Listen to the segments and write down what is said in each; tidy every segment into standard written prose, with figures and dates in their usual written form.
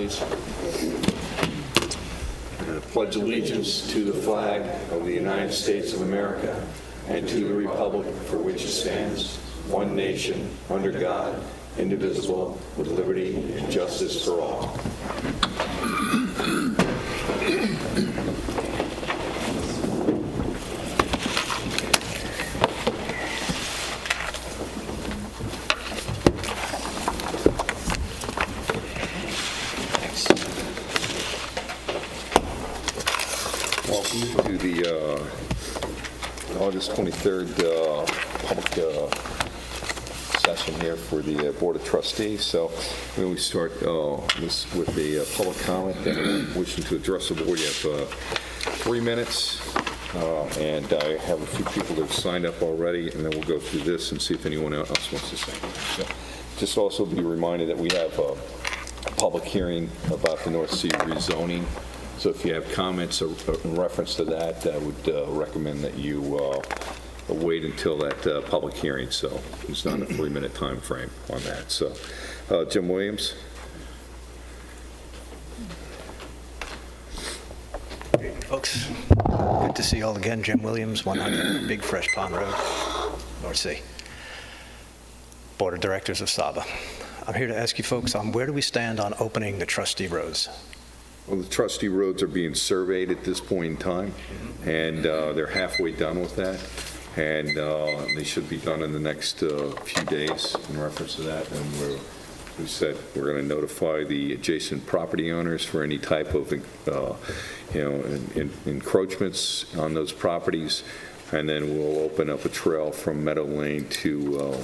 please. Pledge allegiance to the flag of the United States of America and to the republic for which it stands, one nation, under God, indivisible, with liberty and justice for all. Welcome to the August 23rd public session here for the Board of Trustees. So when we start this with the public comment, and wishing to address the board, you have 3 minutes, and I have a few people that have signed up already, and then we'll go through this and see if anyone else wants to say anything. So just also be reminded that we have a public hearing about the North Sea rezoning. So if you have comments in reference to that, I would recommend that you wait until that public hearing. So it's not a 3-minute time frame on that. So Jim Williams. Hey, folks, good to see you all again. Jim Williams, 100 Big Fresh Pond Road, North Sea. Board of Directors of SABA. I'm here to ask you folks, where do we stand on opening the trustee roads? Well, the trustee roads are being surveyed at this point in time, and they're halfway done with that, and they should be done in the next few days in reference to that. And we said we're going to notify the adjacent property owners for any type of encroachments on those properties, and then we'll open up a trail from Meadow Lane to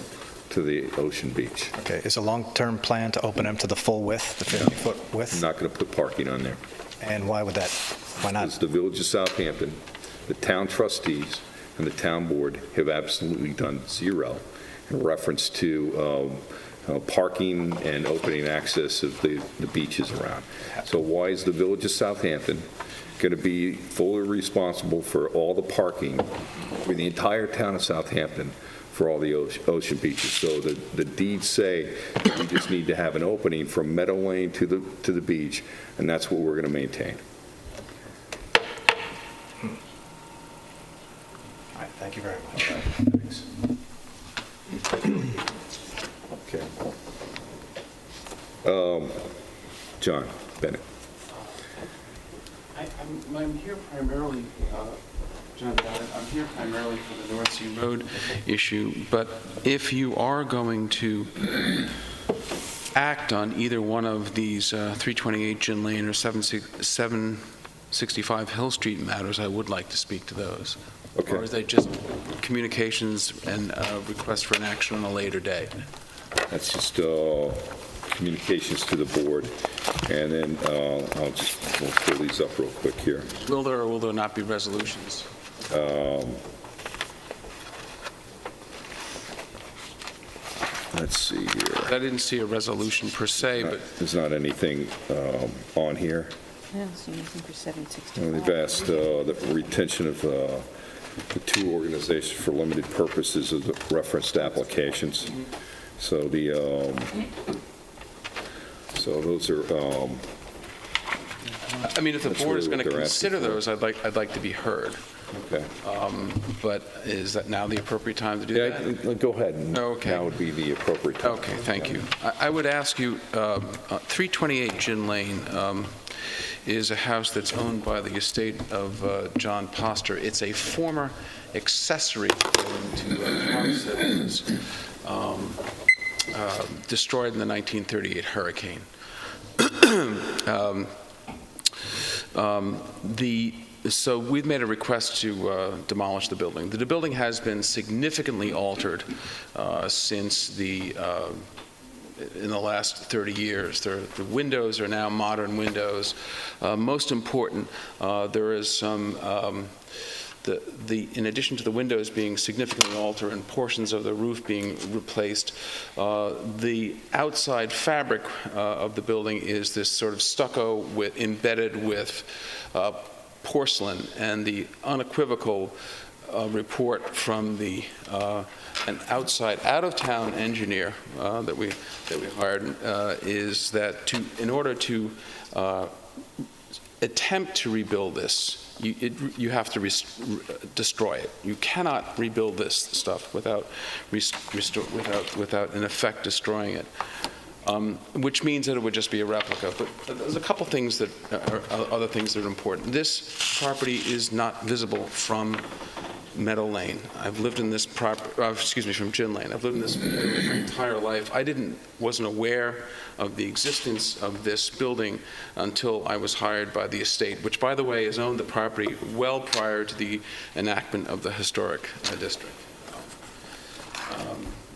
the Ocean Beach. Okay, is a long-term plan to open them to the full width, the 50-foot width? I'm not going to put parking on there. And why would that? Why not? It's the Village of Southampton, the town trustees, and the town board have absolutely done zero in reference to parking and opening access of the beaches around. So why is the Village of Southampton going to be fully responsible for all the parking for the entire town of Southampton for all the ocean beaches? So the deeds say that we just need to have an opening from Meadow Lane to the beach, and that's what we're going to maintain. All right, thank you very much. Thanks. Okay. John Bennett. I'm here primarily, John Bennett, I'm here primarily for the North Sea Road issue, but if you are going to act on either one of these 328 Gin Lane or 765 Hill Street matters, I would like to speak to those. Okay. Or is they just communications and request for an action on a later day? That's just communications to the board, and then we'll pull these up real quick here. Will there or will there not be resolutions? Let's see here. I didn't see a resolution per se, but There's not anything on here. I don't see anything for 765. They've asked the retention of the two organizations for limited purposes of the referenced applications. So so those are. I mean, if the That's board is really going to what they're consider asking for. those, I'd like to be heard. Okay. But is that now the appropriate time to do Yeah, that? go ahead. Okay. Now would be the appropriate time. Okay, thank you. I would ask you, 328 Gin Lane is a house that's owned by the estate of John Poster. It's a former accessory building to a house that was destroyed in the 1938 hurricane. So we've made a request to demolish the building. The building has been significantly altered since in the last 30 years. The windows are now modern windows. Most important, there is some in addition to the windows being significantly altered and portions of the roof being replaced, the outside fabric of the building is this sort of stucco embedded with porcelain, and the unequivocal a report from an outside, out-of-town engineer that we hired, is that in order to attempt to rebuild this, you have to destroy it. You cannot rebuild this stuff without in effect destroying it. Which means that it would just be a replica. But there's a couple things that are other things that are important. This property is not visible from Meadow Lane. I've lived in this from Gin Lane. I've lived in this my entire life. I wasn't aware of the existence of this building until I was hired by the estate, which, by the way, has owned the property well prior to the enactment of the historic district.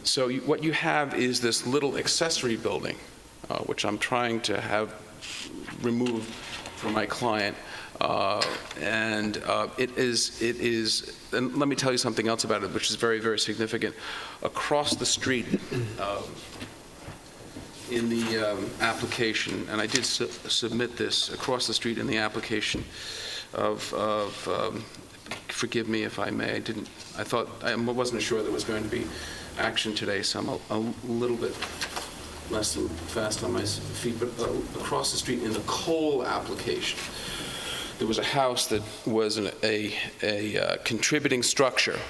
So what you have is this little accessory building, which I'm trying to have removed for my client. And it is, and let me tell you something else about it, which is very, very significant. Across the street in the application, and I did submit this across the street in the application of forgive me if I may, I wasn't sure there was going to be action today, so I'm a little bit less than fast on my feet, but across the street in the Cole application, there was a house that was a contributing structure.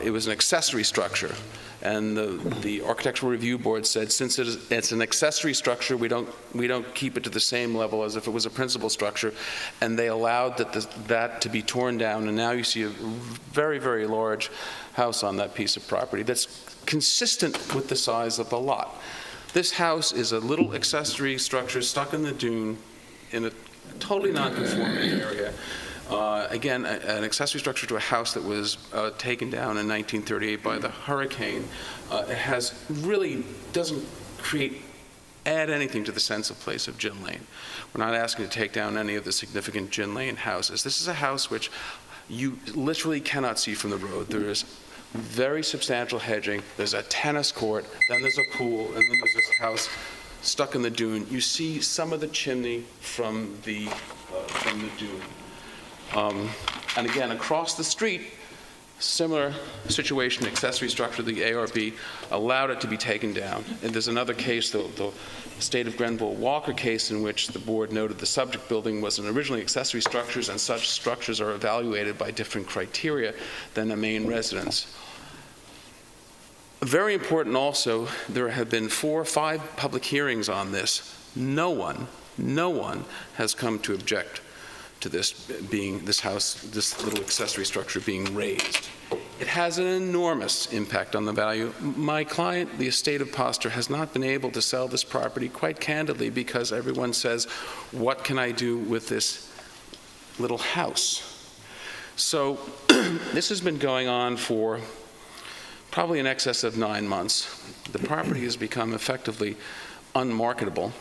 It was an accessory structure, and the Architectural Review Board said, since it's an accessory structure, we don't keep it to the same level as if it was a principal structure, and they allowed that to be torn down, and now you see a very, very large house on that piece of property that's consistent with the size of the lot. This house is a little accessory structure stuck in the dune in a totally non-conforming area. Again, an accessory structure to a house that was taken down in 1938 by the hurricane. It doesn't add anything to the sense of place of Gin Lane. We're not asking to take down any of the significant Gin Lane houses. This is a house which you literally cannot see from the road. There is very substantial hedging. There's a tennis court, then there's a pool, and then there's this house stuck in the dune. You see some of the chimney from the dune. And again, across the street, similar situation, accessory structure, the ARB allowed it to be taken down. And there's another case, the State of Grenville Walker case, in which the board noted the subject building was originally accessory structures, and such structures are evaluated by different criteria than a main residence. Very important also, there have been 4 or 5 public hearings on this. No one has come to object to this little accessory structure being raised. It has an enormous impact on the value. My client, the estate of Poster, has not been able to sell this property, quite candidly, because everyone says, what can I do with this little house? So this has been going on for probably in excess of 9 months. The property has become effectively unmarketable.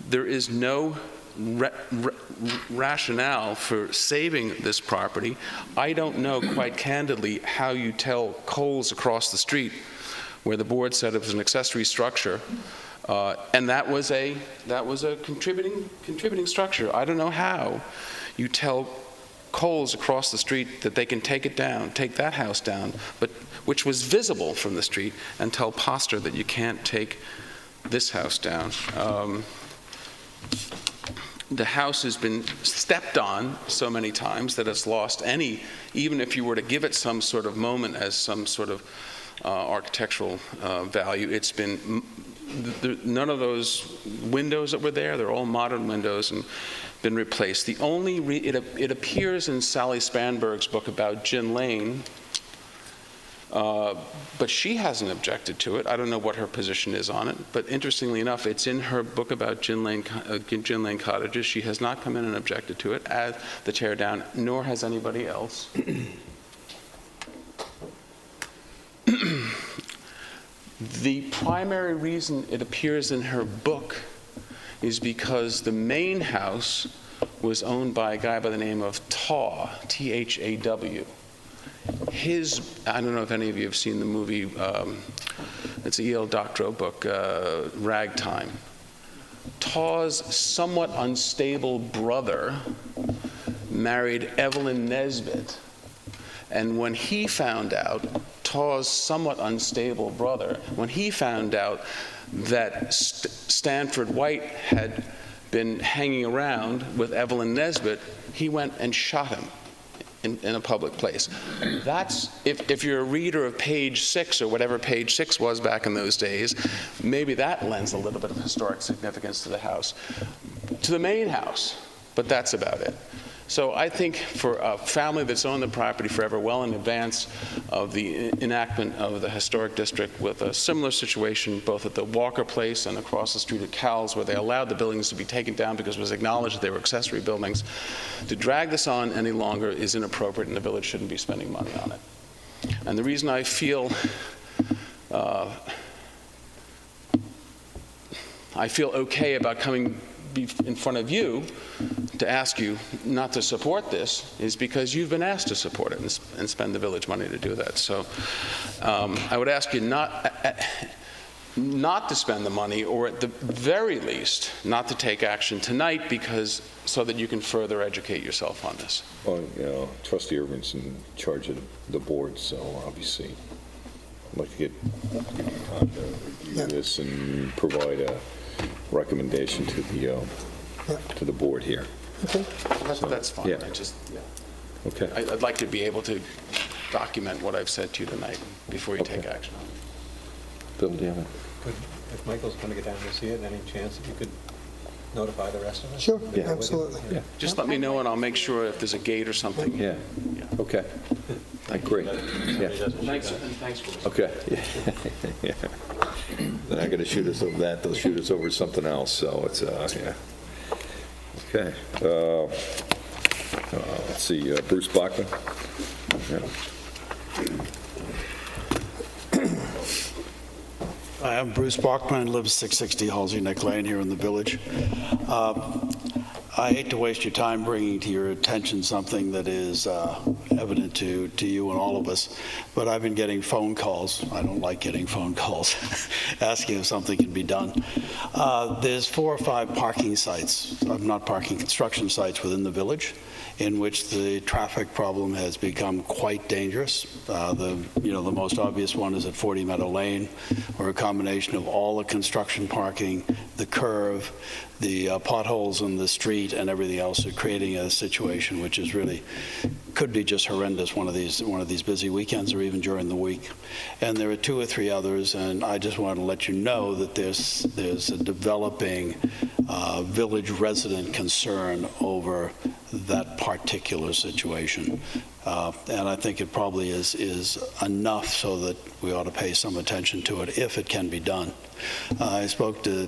There is no rationale for saving this property. I don't know, quite candidly, how you tell Kohl's across the street, where the board said it was an accessory structure, and that was a contributing structure. I don't know how you tell Kohl's across the street that they can take it down, take that house down, but which was visible from the street, and tell Poster that you can't take this house down. The house has been stepped on so many times that it's lost even if you were to give it some sort of moment as some sort of architectural value, it's been, none of those windows that were there, they're all modern windows and been replaced. The only, it appears in Sally Spanberg's book about Gin Lane, but she hasn't objected to it. I don't know what her position is on it, but interestingly enough, it's in her book about Gin Lane cottages. She has not come in and objected to it as the tear down, nor has anybody else. The primary reason it appears in her book is because the main house was owned by a guy by the name of Taw, T-H-A-W. I don't know if any of you have seen the movie, it's an E.L. Doctorow book, Ragtime. Taw's somewhat unstable brother married Evelyn Nesbit, And when he found out, Taw's somewhat unstable brother, when he found out that Stanford White had been hanging around with Evelyn Nesbitt, he went and shot him in a public place. That's, if you're a reader of page 6 or whatever page 6 was back in those days, maybe that lends a little bit of historic significance to the house, to the main house, but that's about it. So I think for a family that's owned the property forever, well in advance of the enactment of the historic district, with a similar situation both at the Walker Place and across the street at Cowles, where they allowed the buildings to be taken down because it was acknowledged that they were accessory buildings, to drag this on any longer is inappropriate, and the village shouldn't be spending money on it. And the reason I feel okay about coming in front of you to ask you not to support this is because you've been asked to support it and spend the village money to do that. So I would ask you not to spend the money, or at the very least, not to take action tonight, so that you can further educate yourself on this. Well, you know, Trustee Irvin's in charge of the board, so obviously I'd like to give you time to review this and provide a recommendation to the board here. Okay. That's fine. Yeah. Okay. I'd like to be able to document what I've said to you tonight before you take action. Bill, do you have If Michael's going to get down to see it, any chance that you could notify the rest of us? Sure, Yeah. absolutely. Yeah. Just let me know, and I'll make sure if there's a gate or something. Yeah. Okay. Great. Yeah. Thanks for this. Okay. Yeah. They're not going to shoot us over that. They'll shoot us over something else. So it's yeah. Okay. Let's see. Bruce Bachman. Yeah. Hi, I'm Bruce Bachman. I live 660 Halsey Neck Lane here in the village. I hate to waste your time bringing to your attention something that is evident to you and all of us, but I've been getting phone calls. I don't like getting phone calls asking if something can be done. There's 4 or 5 parking sites, not parking, construction sites within the village, in which the traffic problem has become quite dangerous. The most obvious one is at 40 Meadow Lane, where a combination of all the construction parking, the curve, the potholes in the street, and everything else are creating a situation which is really could be just horrendous one of these busy weekends or even during the week. And there are 2 or 3 others, and I just want to let you know that there's a developing village resident concern over that particular situation. And I think it probably is enough so that we ought to pay some attention to it if it can be done. I spoke to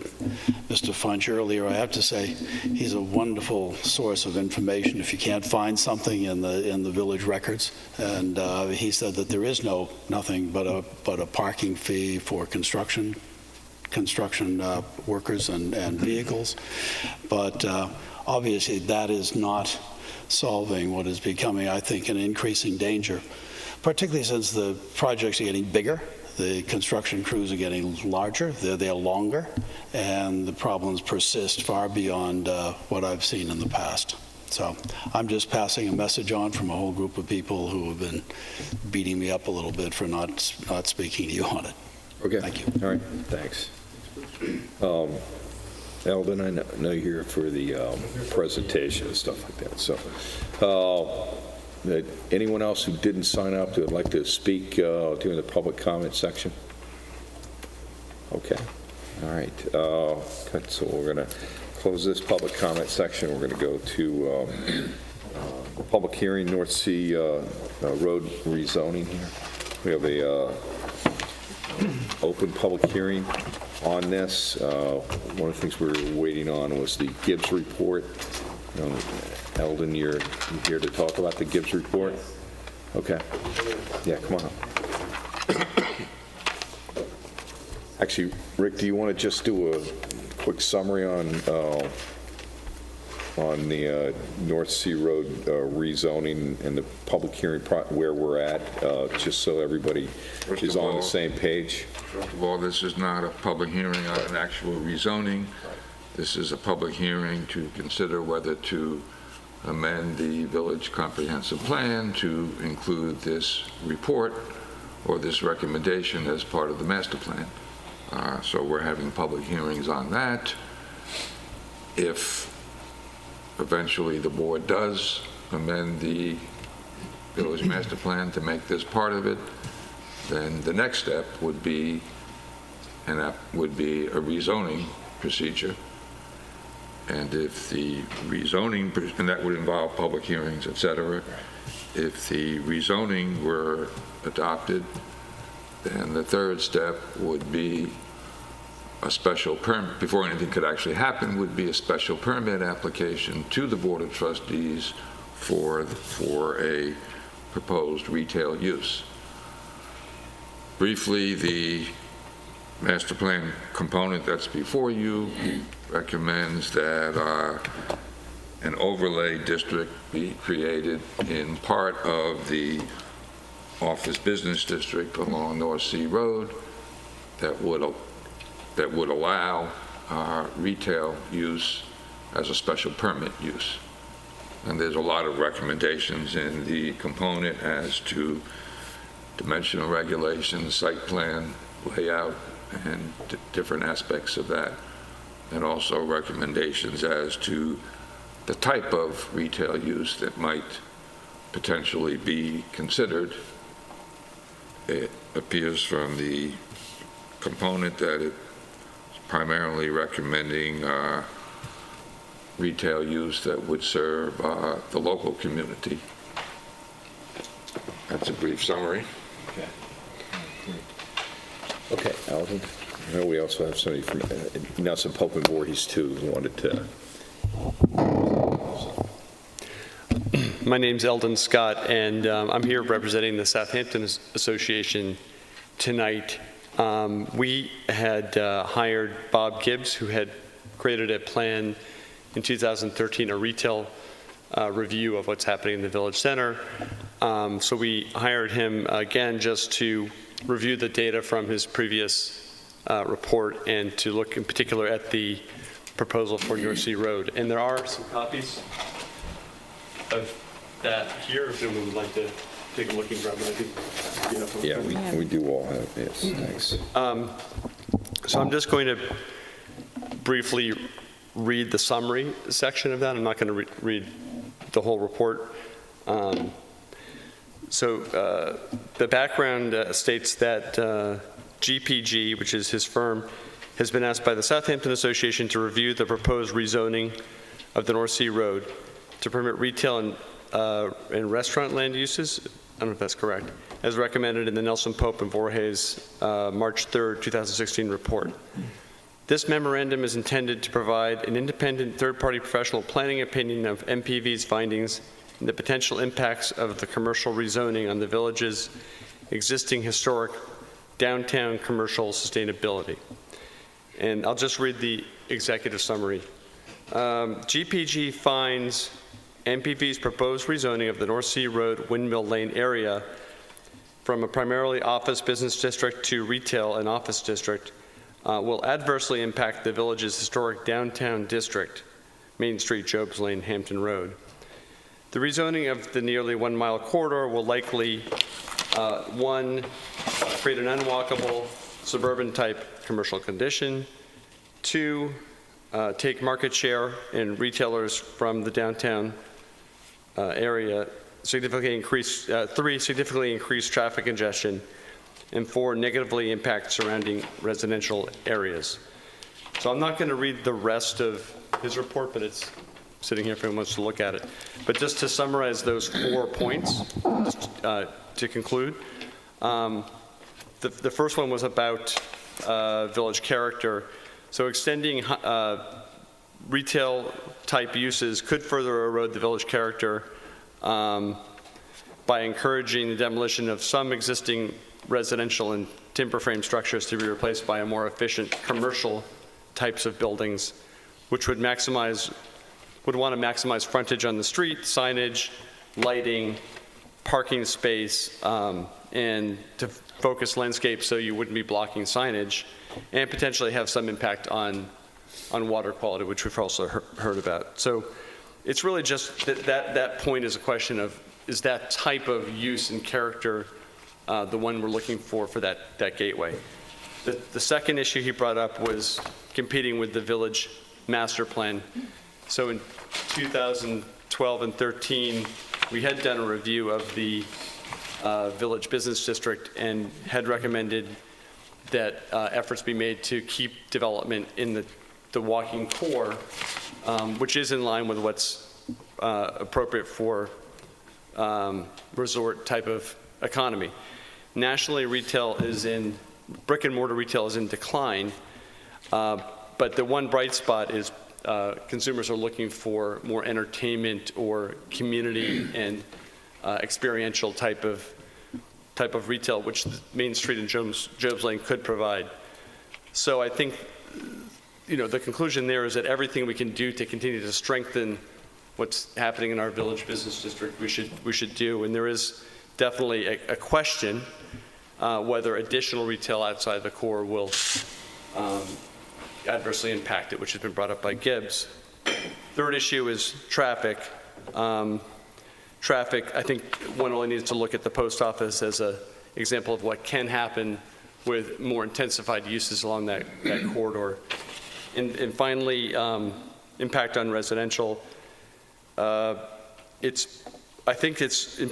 Mr. Funch earlier. I have to say he's a wonderful source of information if you can't find something in the village records. And he said that there is nothing but a parking fee for construction workers and vehicles. But obviously that is not solving what is becoming, I think, an increasing danger, particularly since the projects are getting bigger, the construction crews are getting larger, they're there longer, and the problems persist far beyond what I've seen in the past. So I'm just passing a message on from a whole group of people who have been beating me up a little bit for not speaking to you on it. Okay. Thank you. All right. Thanks. Eldon, I know you're here for the presentation and stuff like that. So, anyone else who didn't sign up that would like to speak during the public comment section? Okay. All right. Good. So we're going to close this public comment section. We're going to go to public hearing, North Sea Road rezoning here. We have a open public hearing on this. One of the things we were waiting on was the Gibbs report. Eldon, you're here to talk about the Gibbs report? Okay. Yeah, come on up. Actually, Rick, do you want to just do a quick summary on the North Sea Road rezoning and the public hearing where we're at, just so everybody is on the same page? First of all, this is not a public hearing on an actual rezoning. This is a public hearing to consider whether to amend the village comprehensive plan to include this report or this recommendation as part of the master plan. So we're having public hearings on that. If eventually the board does amend the village master plan to make this part of it, then the next step would be, and that would be a rezoning procedure. And if the rezoning, and that would involve public hearings, et cetera. If the rezoning were adopted, then the third step would be a special permit, before anything could actually happen, would be a special permit application to the Board of Trustees for a proposed retail use. Briefly, the master plan component that's before you recommends that an overlay district be created in part of the office business district along North Sea Road that would allow retail use as a special permit use. And there's a lot of recommendations in the component as to dimensional regulations, site plan, layout, and different aspects of that, and also recommendations as to the type of retail use that might potentially be considered. It appears from the component that it's primarily recommending retail use that would serve the local community. That's a brief summary. Okay. Okay, Alvin. I know we also have somebody from Nelson Pope and Voorhees too who wanted to. My name's Eldon Scott, and I'm here representing the Southampton Association tonight. We had hired Bob Gibbs, who had created a plan in 2013, a retail review of what's happening in the Village Center. So we hired him again just to review the data from his previous report and to look in particular at the proposal for North Sea Road. And there are some copies of that here, if anyone would like to take a look and grab it. Yeah, we do all have this. Thanks. So I'm just going to briefly read the summary section of that. I'm not going to read the whole report. So the background states that GPG, which is his firm, has been asked by the Southampton Association to review the proposed rezoning of the North Sea Road to permit retail and restaurant land uses, I don't know if that's correct, as recommended in the Nelson Pope and Voorhees March 3rd, 2016 report. This memorandum is intended to provide an independent third-party professional planning opinion of MPV's findings and the potential impacts of the commercial rezoning on the village's existing historic downtown commercial sustainability. And I'll just read the executive summary. GPG finds MPV's proposed rezoning of the North Sea Road Windmill Lane area from a primarily office business district to retail and office district will adversely impact the village's historic downtown district, Main Street, Jobs Lane, Hampton Road. The rezoning of the nearly 1 mile corridor will likely, one, create an unwalkable suburban type commercial condition, two, take market share in retailers from the downtown area, significantly increase, three, significantly increase traffic congestion, and four, negatively impact surrounding residential areas. So I'm not going to read the rest of his report, but it's sitting here if anyone wants to look at it. But just to summarize those 4 points, just, to conclude, the first one was about village character. So extending retail type uses could further erode the village character by encouraging the demolition of some existing residential and timber frame structures to be replaced by a more efficient commercial types of buildings, which would want to maximize frontage on the street, signage, lighting, parking space, and to focus landscape so you wouldn't be blocking signage, and potentially have some impact on water quality, which we've also heard about. So it's really just that point is a question of, is that type of use and character the one we're looking for that gateway? The second issue he brought up was competing with the village master plan. So in 2012 and 13, we had done a review of the village business district and had recommended that efforts be made to keep development in the walking core, which is in line with what's appropriate for resort type of economy. Nationally, brick and mortar retail is in decline, but the one bright spot is consumers are looking for more entertainment or community and experiential type of retail, which Main Street and Job's Lane could provide. So I think, the conclusion there is that everything we can do to continue to strengthen what's happening in our village business district, we should do. And there is definitely a question whether additional retail outside the core will adversely impact it, which has been brought up by Gibbs. Third issue is traffic. Traffic, I think one only needs to look at the post office as an example of what can happen with more intensified uses along that corridor. And finally, impact on residential. I think it's an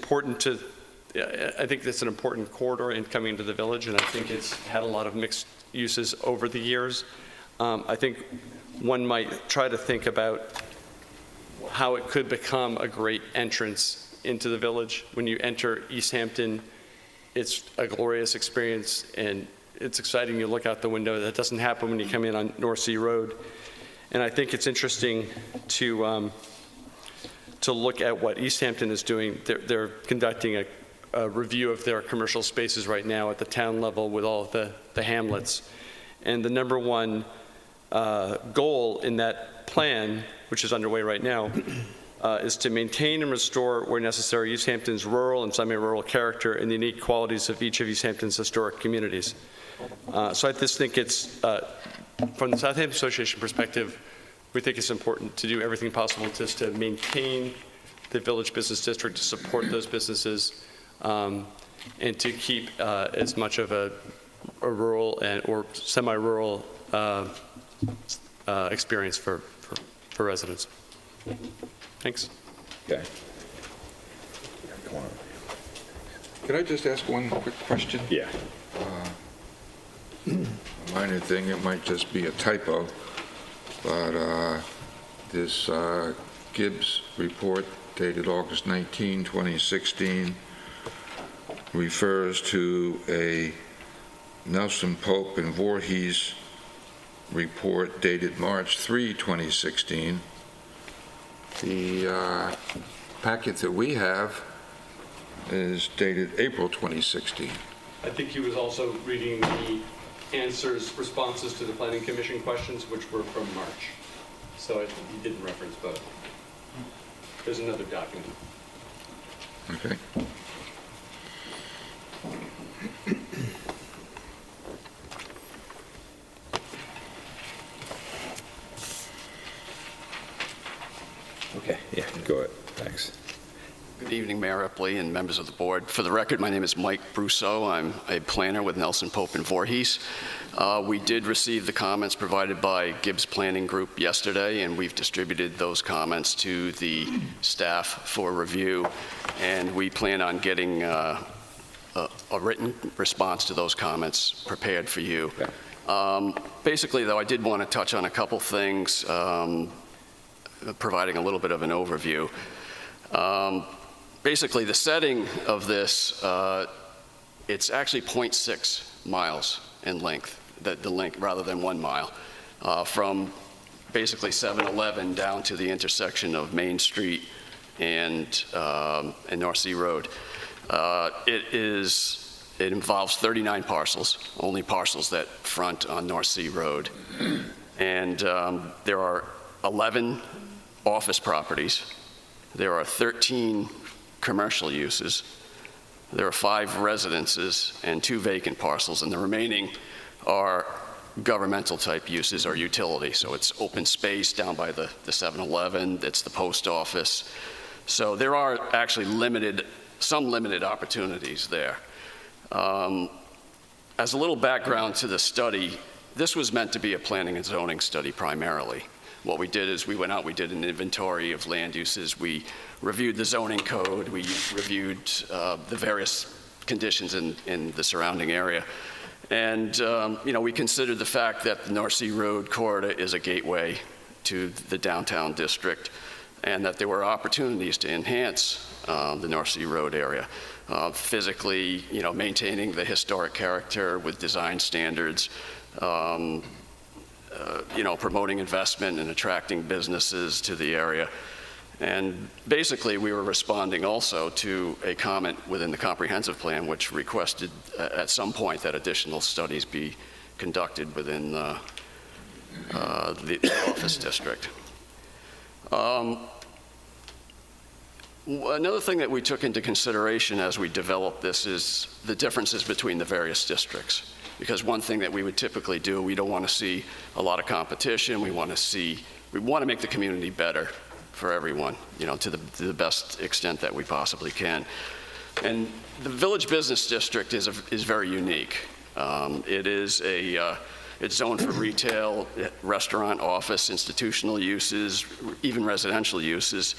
important corridor in coming into the village, and I think it's had a lot of mixed uses over the years. I think one might try to think about how it could become a great entrance into the village. When you enter East Hampton, it's a glorious experience, and it's exciting. You look out the window. That doesn't happen when you come in on North Sea Road. And I think it's interesting to look at what East Hampton is doing. They're conducting a review of their commercial spaces right now at the town level with all of the hamlets. And the number one goal in that plan, which is underway right now, is to maintain and restore, where necessary, East Hampton's rural and semi-rural character and the unique qualities of each of East Hampton's historic communities. So I just think it's, from the Southampton Association perspective, we think it's important to do everything possible just to maintain the village business district, to support those businesses, and to keep as much of a rural or semi-rural experience for residents. Thanks. Okay. Come on. Could I just ask one quick question? Yeah. A minor thing, it might just be a typo, but this Gibbs report dated August 19, 2016 refers to a Nelson Pope and Voorhees report dated March 3, 2016. The packet that we have is dated April 2016. I think he was also reading the responses to the Planning Commission questions, which were from March. So I think he didn't reference both. There's another document. Okay. Okay, yeah, go ahead. Thanks. Good evening, Mayor Ripley and members of the board. For the record, my name is Mike Brousseau. I'm a planner with Nelson Pope and Voorhees. We did receive the comments provided by Gibbs Planning Group yesterday, and we've distributed those comments to the staff for review. And we plan on getting a written response to those comments prepared for you. Okay. Basically, though, I did want to touch on a couple things, providing a little bit of an overview. Basically, the setting of this, it's actually 0.6 miles in length, the length rather than 1 mile, from basically 7-Eleven down to the intersection of Main Street and North Sea Road. It involves 39 parcels, only parcels that front on North Sea Road. And there are 11 office properties. There are 13 commercial uses. There are 5 residences and 2 vacant parcels, and the remaining are governmental type uses or utility. So it's open space down by the 7-Eleven, it's the post office. So there are actually some limited opportunities there. As a little background to the study, this was meant to be a planning and zoning study primarily. What we did is we went out, we did an inventory of land uses, we reviewed the zoning code, we reviewed the various conditions in the surrounding area. And we considered the fact that the North Sea Road corridor is a gateway to the downtown district, and that there were opportunities to enhance the North Sea Road area. Physically, maintaining the historic character with design standards, promoting investment and attracting businesses to the area. And basically, we were responding also to a comment within the comprehensive plan, which requested at some point that additional studies be conducted within the office district. Another thing that we took into consideration as we developed this is the differences between the various districts. Because one thing that we would typically do, we don't want to see a lot of competition. We want to make the community better for everyone, to the best extent that we possibly can. And the Village Business District is very unique. It's zoned for retail, restaurant, office, institutional uses, even residential uses.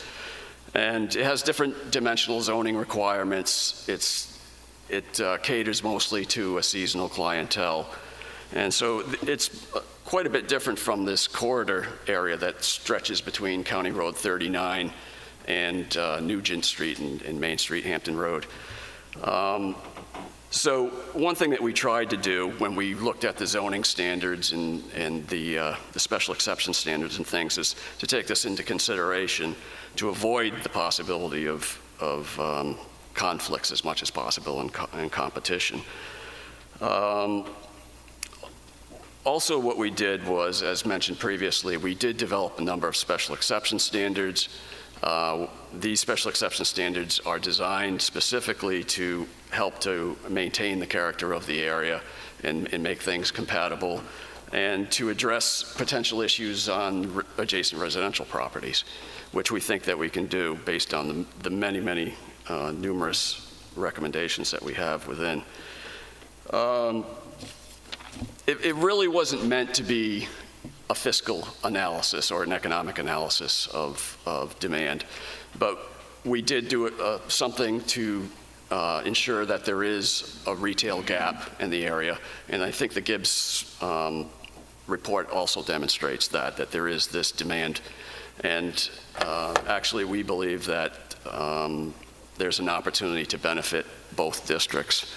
And it has different dimensional zoning requirements. It caters mostly to a seasonal clientele. And so it's quite a bit different from this corridor area that stretches between County Road 39 and Nugent Street and Main Street, Hampton Road. So one thing that we tried to do when we looked at the zoning standards and the special exception standards and things is to take this into consideration to avoid the possibility of conflicts as much as possible in competition. Also, what we did was, as mentioned previously, we did develop a number of special exception standards. These special exception standards are designed specifically to help to maintain the character of the area and make things compatible, and to address potential issues on adjacent residential properties, which we think that we can do based on the many numerous recommendations that we have within. It really wasn't meant to be a fiscal analysis or an economic analysis of demand, but we did do something to ensure that there is a retail gap in the area, and I think the Gibbs report also demonstrates that there is this demand, and actually we believe that there's an opportunity to benefit both districts.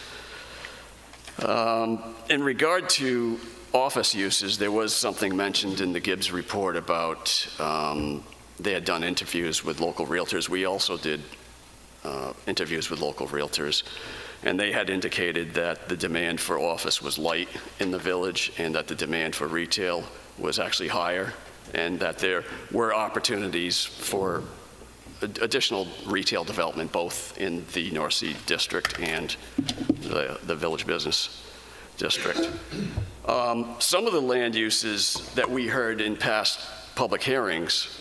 In regard to office uses, there was something mentioned in the Gibbs report about they had done interviews with local realtors. We also did interviews with local realtors, and they had indicated that the demand for office was light in the village and that the demand for retail was actually higher, and that there were opportunities for additional retail development both in the North Sea District and the Village Business District. Some of the land uses that we heard in past public hearings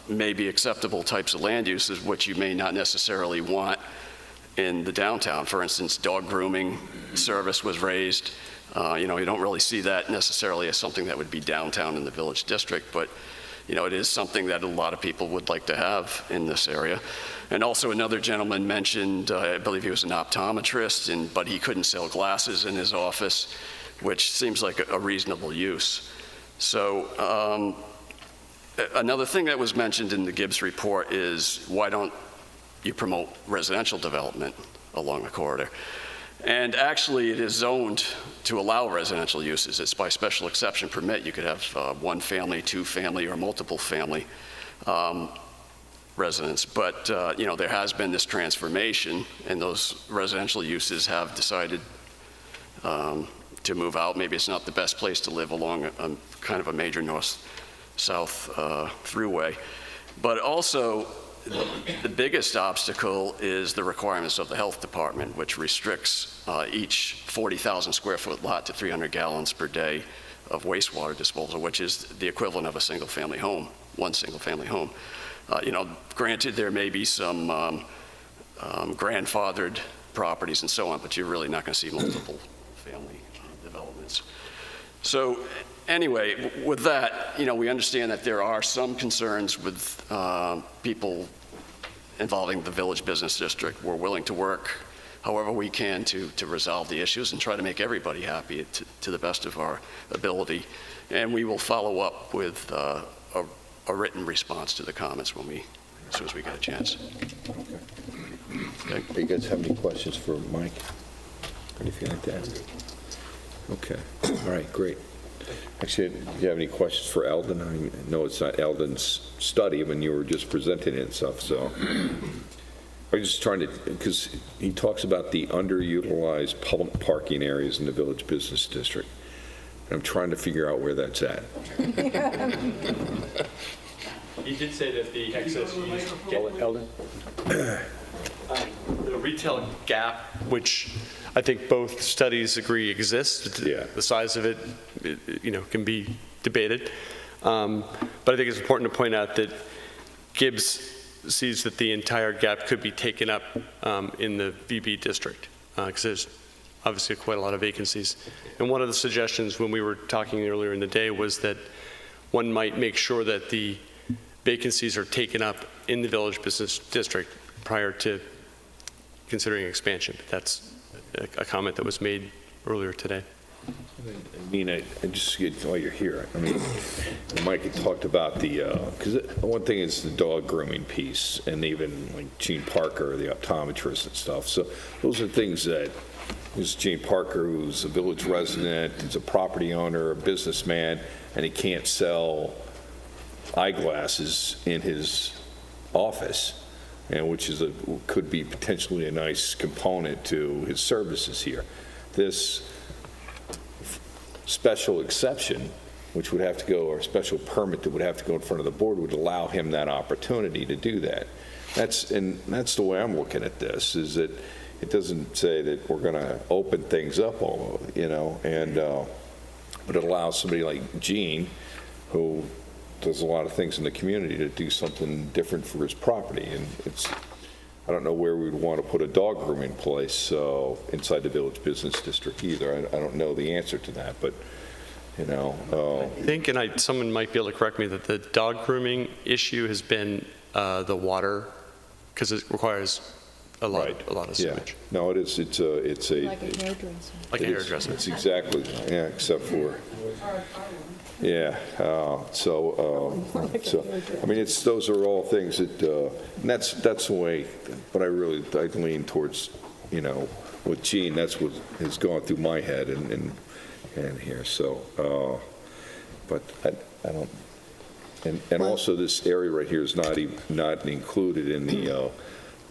may be acceptable types of land uses which you may not necessarily want in the downtown. For instance, dog grooming service was raised. You don't really see that necessarily as something that would be downtown in the Village District, but it is something that a lot of people would like to have in this area. And also another gentleman mentioned, I believe he was an optometrist, but he couldn't sell glasses in his office, which seems like a reasonable use. So another thing that was mentioned in the Gibbs report is, why don't you promote residential development along the corridor? And actually, it is zoned to allow residential uses. It's by special exception permit. You could have one family, two family, or multiple family residents. But there has been this transformation, and those residential uses have decided to move out. Maybe it's not the best place to live along a kind of a major north-south throughway. But also, the biggest obstacle is the requirements of the health department, which restricts each 40,000 square foot lot to 300 gallons per day of wastewater disposal, which is the equivalent of a single-family home, one single-family home. Granted, there may be some grandfathered properties and so on, but you're really not going to see multiple family developments. So anyway, with that, we understand that there are some concerns with people involving the Village Business District. We're willing to work however we can to resolve the issues and try to make everybody happy to the best of our ability. And we will follow up with a written response to the comments as soon as we get a chance. Okay. Do you guys have any questions for Mike? Anything like that? Okay. All right, great. Actually, do you have any questions for Eldon? I know it's not Eldon's study when you were just presenting it and stuff, so. I'm just trying to, because he talks about the underutilized public parking areas in the Village Business District. I'm trying to figure out where that's at. He did say that the excess use. Eldon? The retail gap, which I think both studies agree exists. Yeah. The size of it, can be debated. But I think it's important to point out that Gibbs sees that the entire gap could be taken up in the VB district, because there's obviously quite a lot of vacancies. And one of the suggestions when we were talking earlier in the day was that one might make sure that the vacancies are taken up in the Village Business District prior to considering expansion. That's a comment that was made earlier today. I just get while you're here. Mike had talked about because one thing is the dog grooming piece, and even like Gene Parker, the optometrist and stuff. So those are things that there's Gene Parker, who's a village resident, he's a property owner, a businessman, and he can't sell eyeglasses in his office, and which could be potentially a nice component to his services here. This special exception, which would have to go, or special permit that would have to go in front of the board, would allow him that opportunity to do that. That's the way I'm looking at this, is that it doesn't say that we're going to open things up all over, but it allows somebody like Gene, who does a lot of things in the community, to do something different for his property. And I don't know where we'd want to put a dog grooming place inside the Village Business District either. I don't know the answer to that, but, I think, and someone might be able to correct me, that the dog grooming issue has been the water, because it requires a lot of sewage. Yeah. No, it is. It's a. Like a hairdresser. Like a hairdresser. It's exactly, except for. Yeah, those are all things that, and that's the way, but I lean towards, with Gene, that's what has gone through my head and here, so, but I don't, and also this area right here is not included in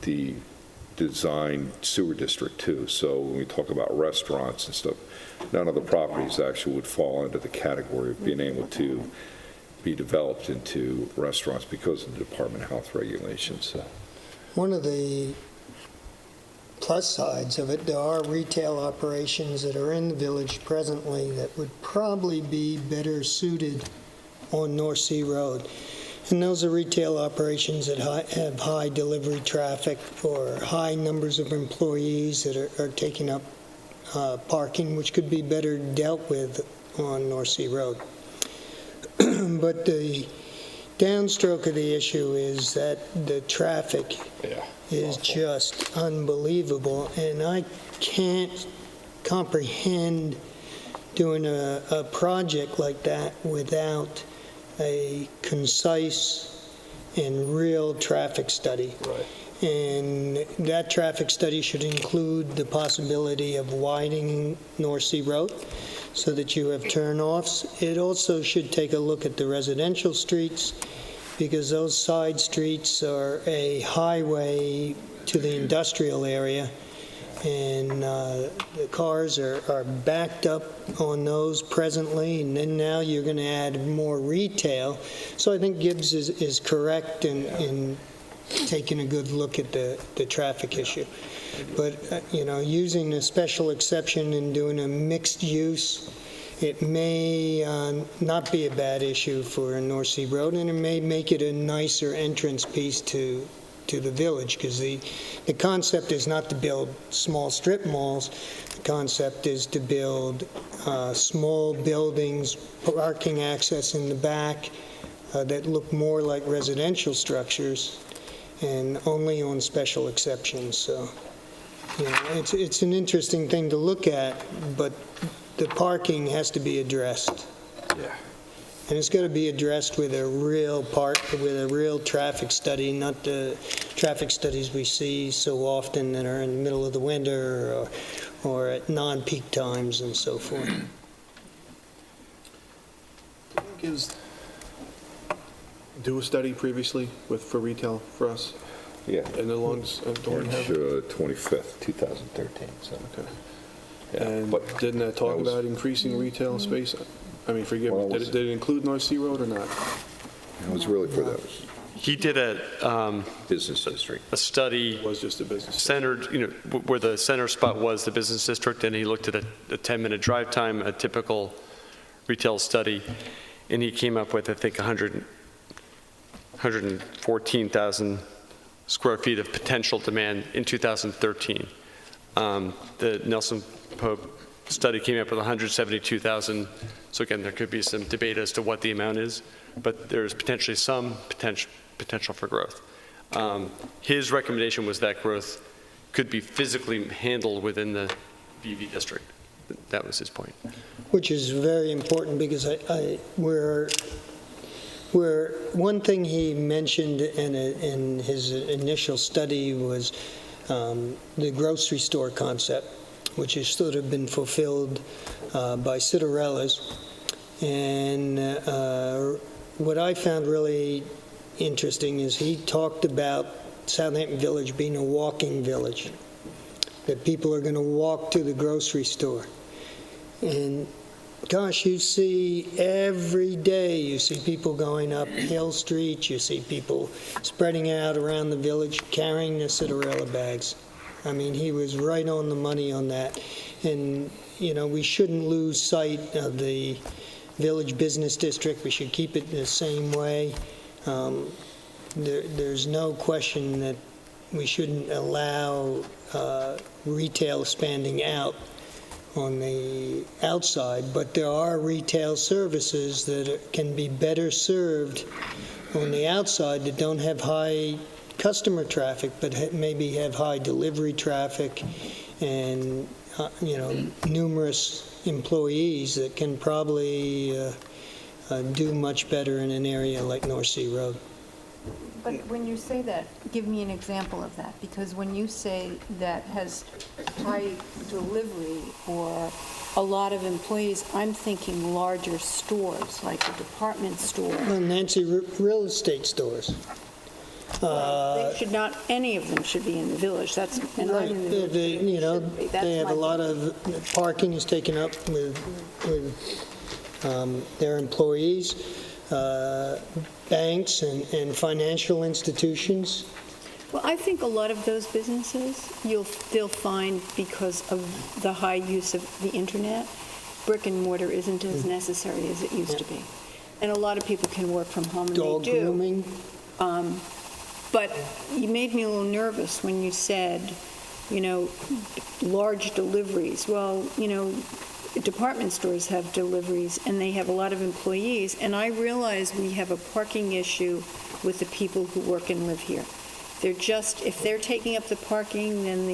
the design sewer district too, so when we talk about restaurants and stuff, none of the properties actually would fall into the category of being able to be developed into restaurants because of the Department of Health regulations. So. One of the plus sides of it, there are retail operations that are in the village presently that would probably be better suited on North Sea Road. And those are retail operations that have high delivery traffic or high numbers of employees that are taking up parking, which could be better dealt with on North Sea Road. But the downstroke of the issue is that the traffic is just unbelievable, and I can't comprehend doing a project like that without a concise and real traffic study. Right. And that traffic study should include the possibility of widening North Sea Road so that you have turnoffs. It also should take a look at the residential streets, because those side streets are a highway to the industrial area, and the cars are backed up on those presently, and then now you're going to add more retail. So I think Gibbs is correct in taking a good look at the traffic issue. But, using a special exception and doing a mixed use it may not be a bad issue for North Sea Road, and it may make it a nicer entrance piece to the village, because the concept is not to build small strip malls. The concept is to build small buildings, parking access in the back that look more like residential structures, and only on special exceptions. So, you know, it's an interesting thing to look at, but the parking has to be addressed. Yeah. And it's got to be addressed with a real traffic study, not the traffic studies we see so often that are in the middle of the winter or at non-peak times and so forth. Do a study previously for retail for us? Yeah. And the longest, don't we have it? March 25th, 2013, so. Okay. Yeah, And but didn't that talk that was- about increasing retail space? I mean, forgive Well, me, it was- did it include North Sea Road or not? It was really for those He did business district. a study It was just a business. centered, where the center spot was the business district, and he looked at a 10-minute drive time, a typical retail study, and he came up with, I think, 114,000 square feet of potential demand in 2013. The Nelson Pope study came up with 172,000. So again, there could be some debate as to what the amount is, but there's potentially some potential for growth. His recommendation was that growth could be physically handled within the BV district. That was his point. Which is very important, because where one thing he mentioned in his initial study was the grocery store concept, which has sort of been fulfilled by Citarellas. And what I found really interesting is he talked about Southampton Village being a walking village, that people are going to walk to the grocery store. And gosh, you see every day, you see people going up Hill Street, you see people spreading out around the village carrying the Citarella bags. I mean, he was right on the money on that. And, you know, we shouldn't lose sight of the village business district. We should keep it the same way. There's no question that we shouldn't allow retail expanding out on the outside, but there are retail services that can be better served on the outside that don't have high customer traffic, but maybe have high delivery traffic and, numerous employees that can probably do much better in an area like North Sea Road. But when you say that, give me an example of that, because when you say that has high delivery or a lot of employees, I'm thinking larger stores, like a department store. Nancy, real estate stores. They should not, any of them should be in the village. That's, and I'm in the village. They have a lot of, parking is taken up with their employees, banks and financial institutions. Well, I think a lot of those businesses, they'll find, because of the high use of the internet, brick and mortar isn't as necessary as it used to be. And a lot of people can work from home, and Dog they do. grooming. But you made me a little nervous when you said, large deliveries. Well, department stores have deliveries, and they have a lot of employees, and I realize we have a parking issue with the people who work and live here. If they're taking up the parking, then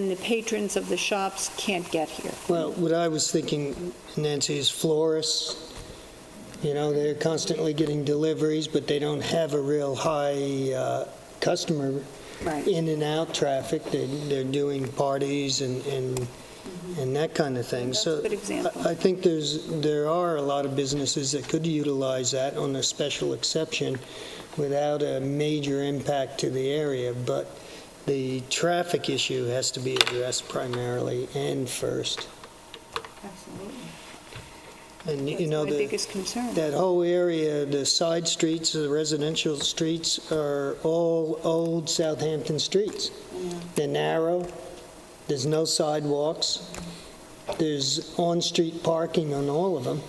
the patrons of the shops can't get here. Well, what I was thinking, Nancy, is florists. They're constantly getting deliveries, but they don't have a real high customer Right. in and out traffic. They're doing parties and that kind of thing. That's a good example. I think there are a lot of businesses that could utilize that on a special exception without a major impact to the area, but the traffic issue has to be addressed primarily and first. Absolutely. And That's my biggest concern. that whole area, the side streets, the residential streets are all old Southampton streets. Yeah. They're narrow, there's no sidewalks, there's on-street parking on all of them.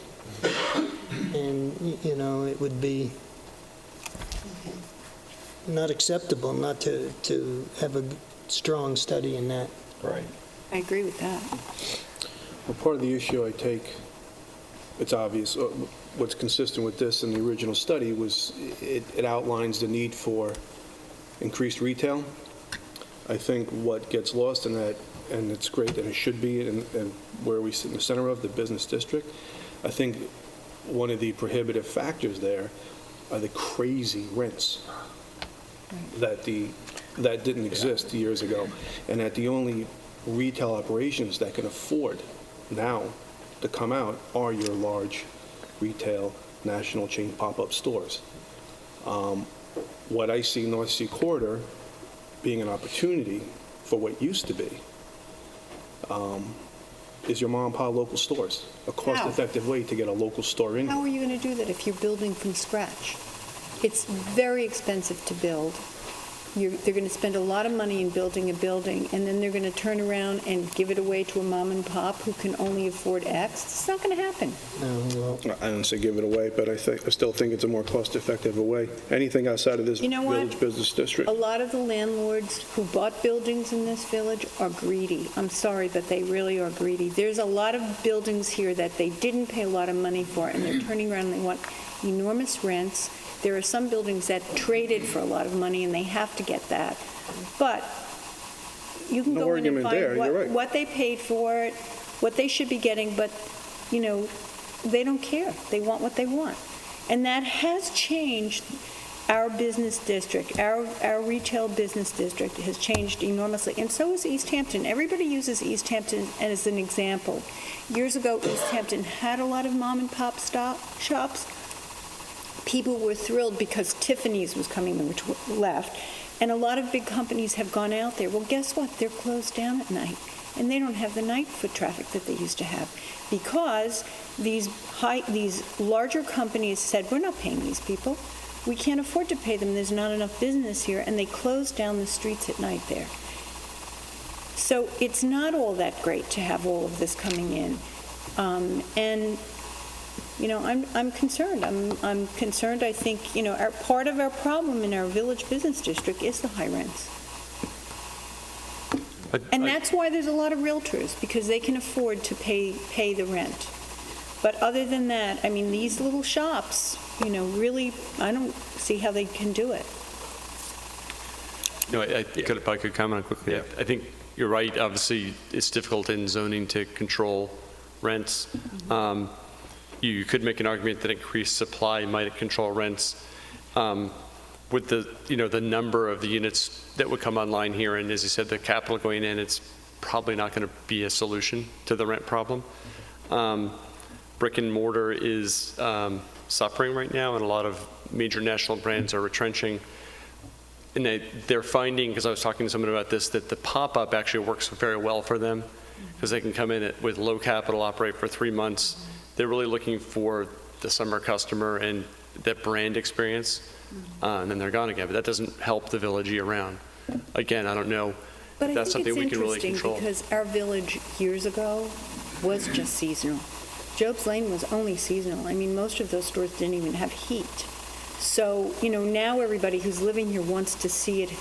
And, you know, it would be not acceptable not to have a strong study in that. Right. I agree with that. Well, part of the issue I take, it's obvious, what's consistent with this and the original study was it outlines the need for increased retail. I think what gets lost in that, and it's great and it should be, and where we sit in the center of the business district, I think one of the prohibitive factors there are the crazy rents that didn't exist years ago, and that the only retail operations that can afford now to come out are your large retail national chain pop-up stores. What I see North Sea Corridor being an opportunity for what used to be is your mom and pop local stores, a cost-effective way to get a local store in. How are you going to do that if you're building from scratch? It's very expensive to build. They're going to spend a lot of money in building a building, and then they're going to turn around and give it away to a mom and pop who can only afford X. It's not going to happen. I didn't say give it away, but I still think it's a more cost-effective way. Anything outside of this You know what? village business district. A lot of the landlords who bought buildings in this village are greedy. I'm sorry, but they really are greedy. There's a lot of buildings here that they didn't pay a lot of money for, and they're turning around and they want enormous rents. There are some buildings that traded for a lot of money, and they have to get that. But you can No go in and argument there, find you're right. what they paid for it, what they should be getting, but, you know, they don't care. They want what they want. And that has changed our business district. Our retail business district has changed enormously, and so is East Hampton. Everybody uses East Hampton as an example. Years ago, East Hampton had a lot of mom-and-pop shops. People were thrilled because Tiffany's was coming in, which left, and a lot of big companies have gone out there. Well, guess what? They're closed down at night, and they don't have the night foot traffic that they used to have because these larger companies said, we're not paying these people. We can't afford to pay them. There's not enough business here, and they closed down the streets at night there. So it's not all that great to have all of this coming in. And you know, I'm concerned. I'm concerned. I think, you know, part of our problem in our village business district is the high rents. And that's why there's a lot of realtors, because they can afford to pay the rent. But other than that, I mean, these little shops, you know, really, I don't see how they can do it. No, if I could comment quickly. Yeah. I think you're right. Obviously, it's difficult in zoning to control rents. You could make an argument that increased supply might control rents. With the number of the units that would come online here, and as you said, the capital going in, it's probably not going to be a solution to the rent problem. Brick and mortar is suffering right now, and a lot of major national brands are retrenching. And they're finding, because I was talking to someone about this, that the pop-up actually works very well for them, because they can come in with low capital, operate for 3 months. They're really looking for the summer customer and that brand experience, and then they're gone again. But that doesn't help the village year-round. Again, I don't know if that's something we can really control. But I think it's interesting because our village years ago was just seasonal. Job's Lane was only seasonal. I mean, most of those stores didn't even have heat. So, you know, now everybody who's living here wants to see it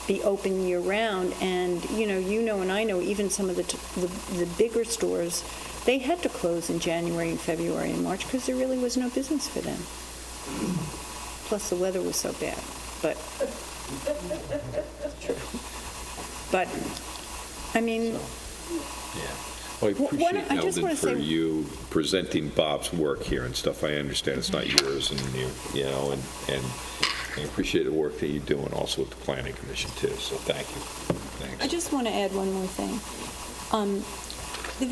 be open year-round. And, you know, and I know even some of the bigger stores, they had to close in January and February and March because there really was no business for them. Plus, the weather was so bad. But, but I mean, Well, I appreciate, I just Eldon, wanna for say- you presenting Bob's work here and stuff. I understand it's not yours, and you know, and I appreciate the work that you do, and also with the Planning Commission too. So thank you. Thanks. I just want to add one more thing. The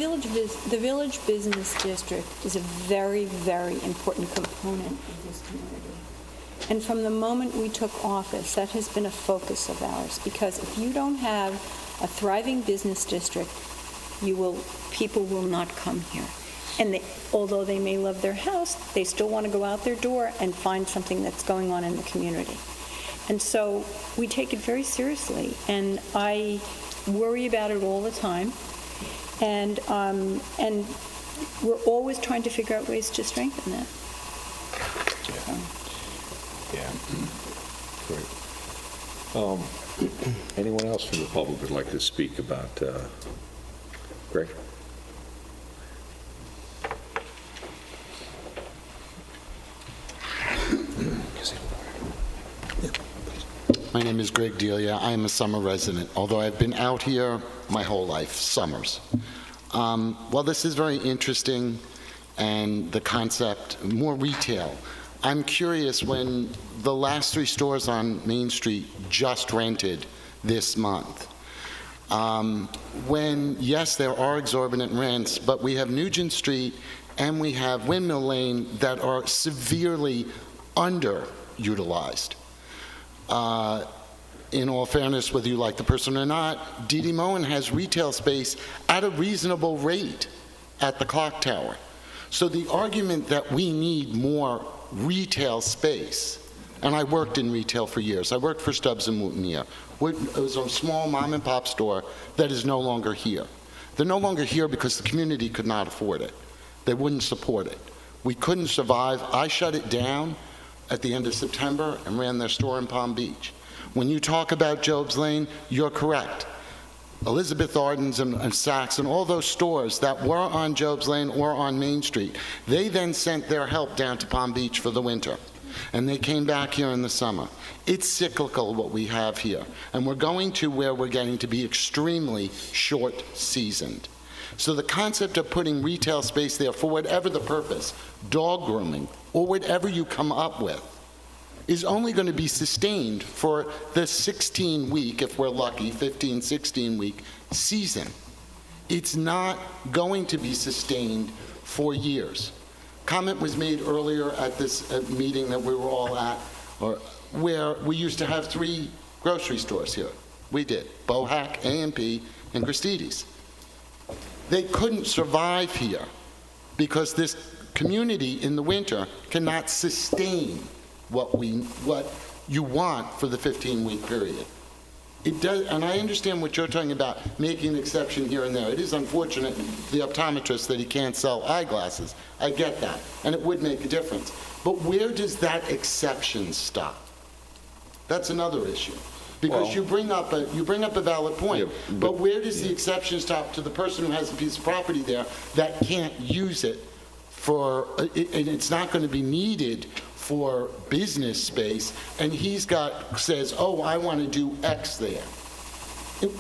village business district is a very, very important component of this community. And from the moment we took office, that has been a focus of ours, because if you don't have a thriving business district, people will not come here. And although they may love their house, they still want to go out their door and find something that's going on in the community. And so we take it very seriously, and I worry about it all the time. And we're always trying to figure out ways to strengthen that. Yeah. Great. Anyone else from the public would like to speak about, Greg? My name is Greg Delia. I am a summer resident, although I've been out here my whole life, summers. Well, this is very interesting, and the concept, more retail. I'm curious, when the last 3 stores on Main Street just rented this month, when, yes, there are exorbitant rents, but we have Nugent Street and we have Windmill Lane that are severely underutilized. In all fairness, whether you like the person or not, D.D. Moen has retail space at a reasonable rate at the clock tower. So the argument that we need more retail space, and I worked in retail for years. I worked for Stubbs and Mountaineer. It was a small mom and pop store that is no longer here. They're no longer here because the community could not afford it. They wouldn't support it. We couldn't survive. I shut it down at the end of September and ran their store in Palm Beach. When you talk about Job's Lane, you're correct. Elizabeth Arden's and Saks and all those stores that were on Job's Lane or on Main Street, they then sent their help down to Palm Beach for the winter. And they came back here in the summer. It's cyclical what we have here. And we're going to where we're getting to be extremely short-seasoned. So the concept of putting retail space there for whatever the purpose, dog grooming, or whatever you come up with, is only going to be sustained for the 16-week, if we're lucky, 15, 16-week season. It's not going to be sustained for years. Comment was made earlier at this meeting that we were all at, where we used to have 3 grocery stores here. We did, Bohack, A&P, and Christie's. They couldn't survive here because this community in the winter cannot sustain what you want for the 15-week period. It does, and I understand what you're talking about, making an exception here and there. It is unfortunate, the optometrist, that he can't sell eyeglasses. I get that, and it would make a difference. But where does that exception stop? That's another issue. Because Well, you bring up a valid point, Yeah, but where does the exception stop to the person who has a piece of property there that can't use it for, and it's not going to be needed for business space, and says, oh, I want to do X there.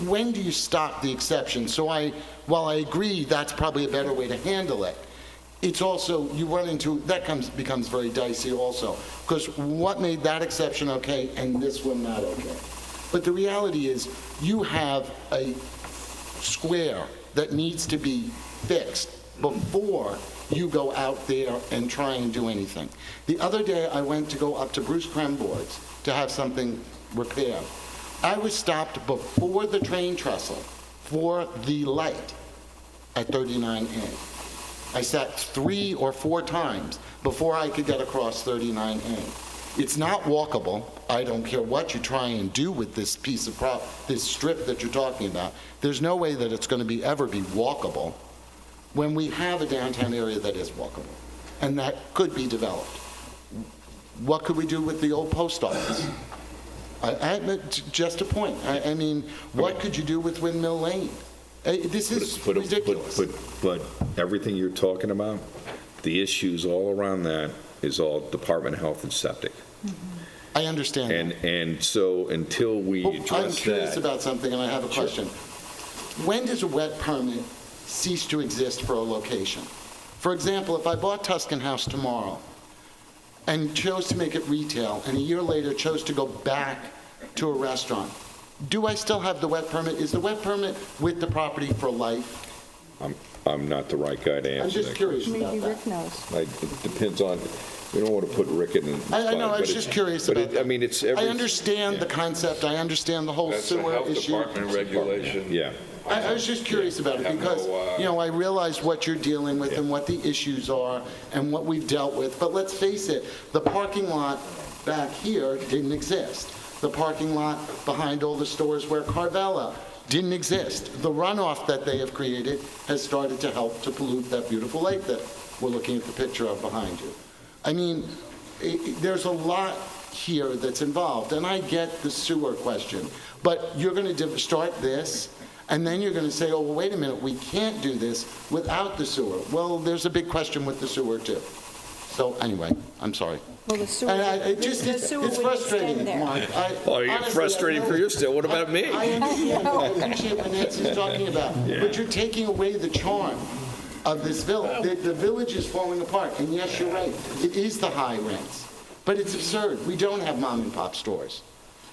When do you stop the exception? So while I agree that's probably a better way to handle it, it's also, you run into, becomes very dicey also, because what made that exception okay and this one not okay? But the reality is, you have a square that needs to be fixed before you go out there and try and do anything. The other day, I went to go up to Bruce Kremboard's to have something repaired. I was stopped before the train trestle for the light at 39A. I sat 3 or 4 times before I could get across 39A. It's not walkable. I don't care what you try and do with this piece of this strip that you're talking about. There's no way that it's going to ever be walkable when we have a downtown area that is walkable and that could be developed. What could we do with the old post office? Just a point. I mean, what could you do with Windmill Lane? This is ridiculous. But everything you're talking about, the issues all around that is all Department of Health and Septic. I understand that. And so until we Well, address I'm curious that. about something, and I have a question. When does a wet permit cease to exist for a location? For example, if I bought Tuscan House tomorrow and chose to make it retail, and a year later chose to go back to a restaurant, do I still have the wet permit? Is the wet permit with the property for life? I'm not the right guy to answer that. I'm just curious about Maybe that. Rick knows. It depends on, we don't want to put Rick in. I know, I was just curious about that. I mean, it's I every. understand the concept, I understand the whole That's a sewer health issue. department regulation. Yeah. I was just curious about it Have no, because, I realize what you're dealing with and what the issues are and what we've dealt with. But let's face it, the parking lot back here didn't exist. The parking lot behind all the stores where Carvella didn't exist. The runoff that they have created has started to help to pollute that beautiful lake that we're looking at the picture of behind you. I mean, there's a lot here that's involved, and I get the sewer question, but you're going to start this, and then you're going to say, oh, well, wait a minute, we can't do this without the sewer. Well, there's a big question with the sewer, too. So anyway, I'm sorry. Well, the sewer, It's frustrating, Mark. You're frustrating for you still. What about me? I understand. I appreciate what Nancy's talking about. But you're taking away the charm of this village. The village is falling apart. And yes, you're right. It is the high rents. But it's absurd. We don't have mom and pop stores.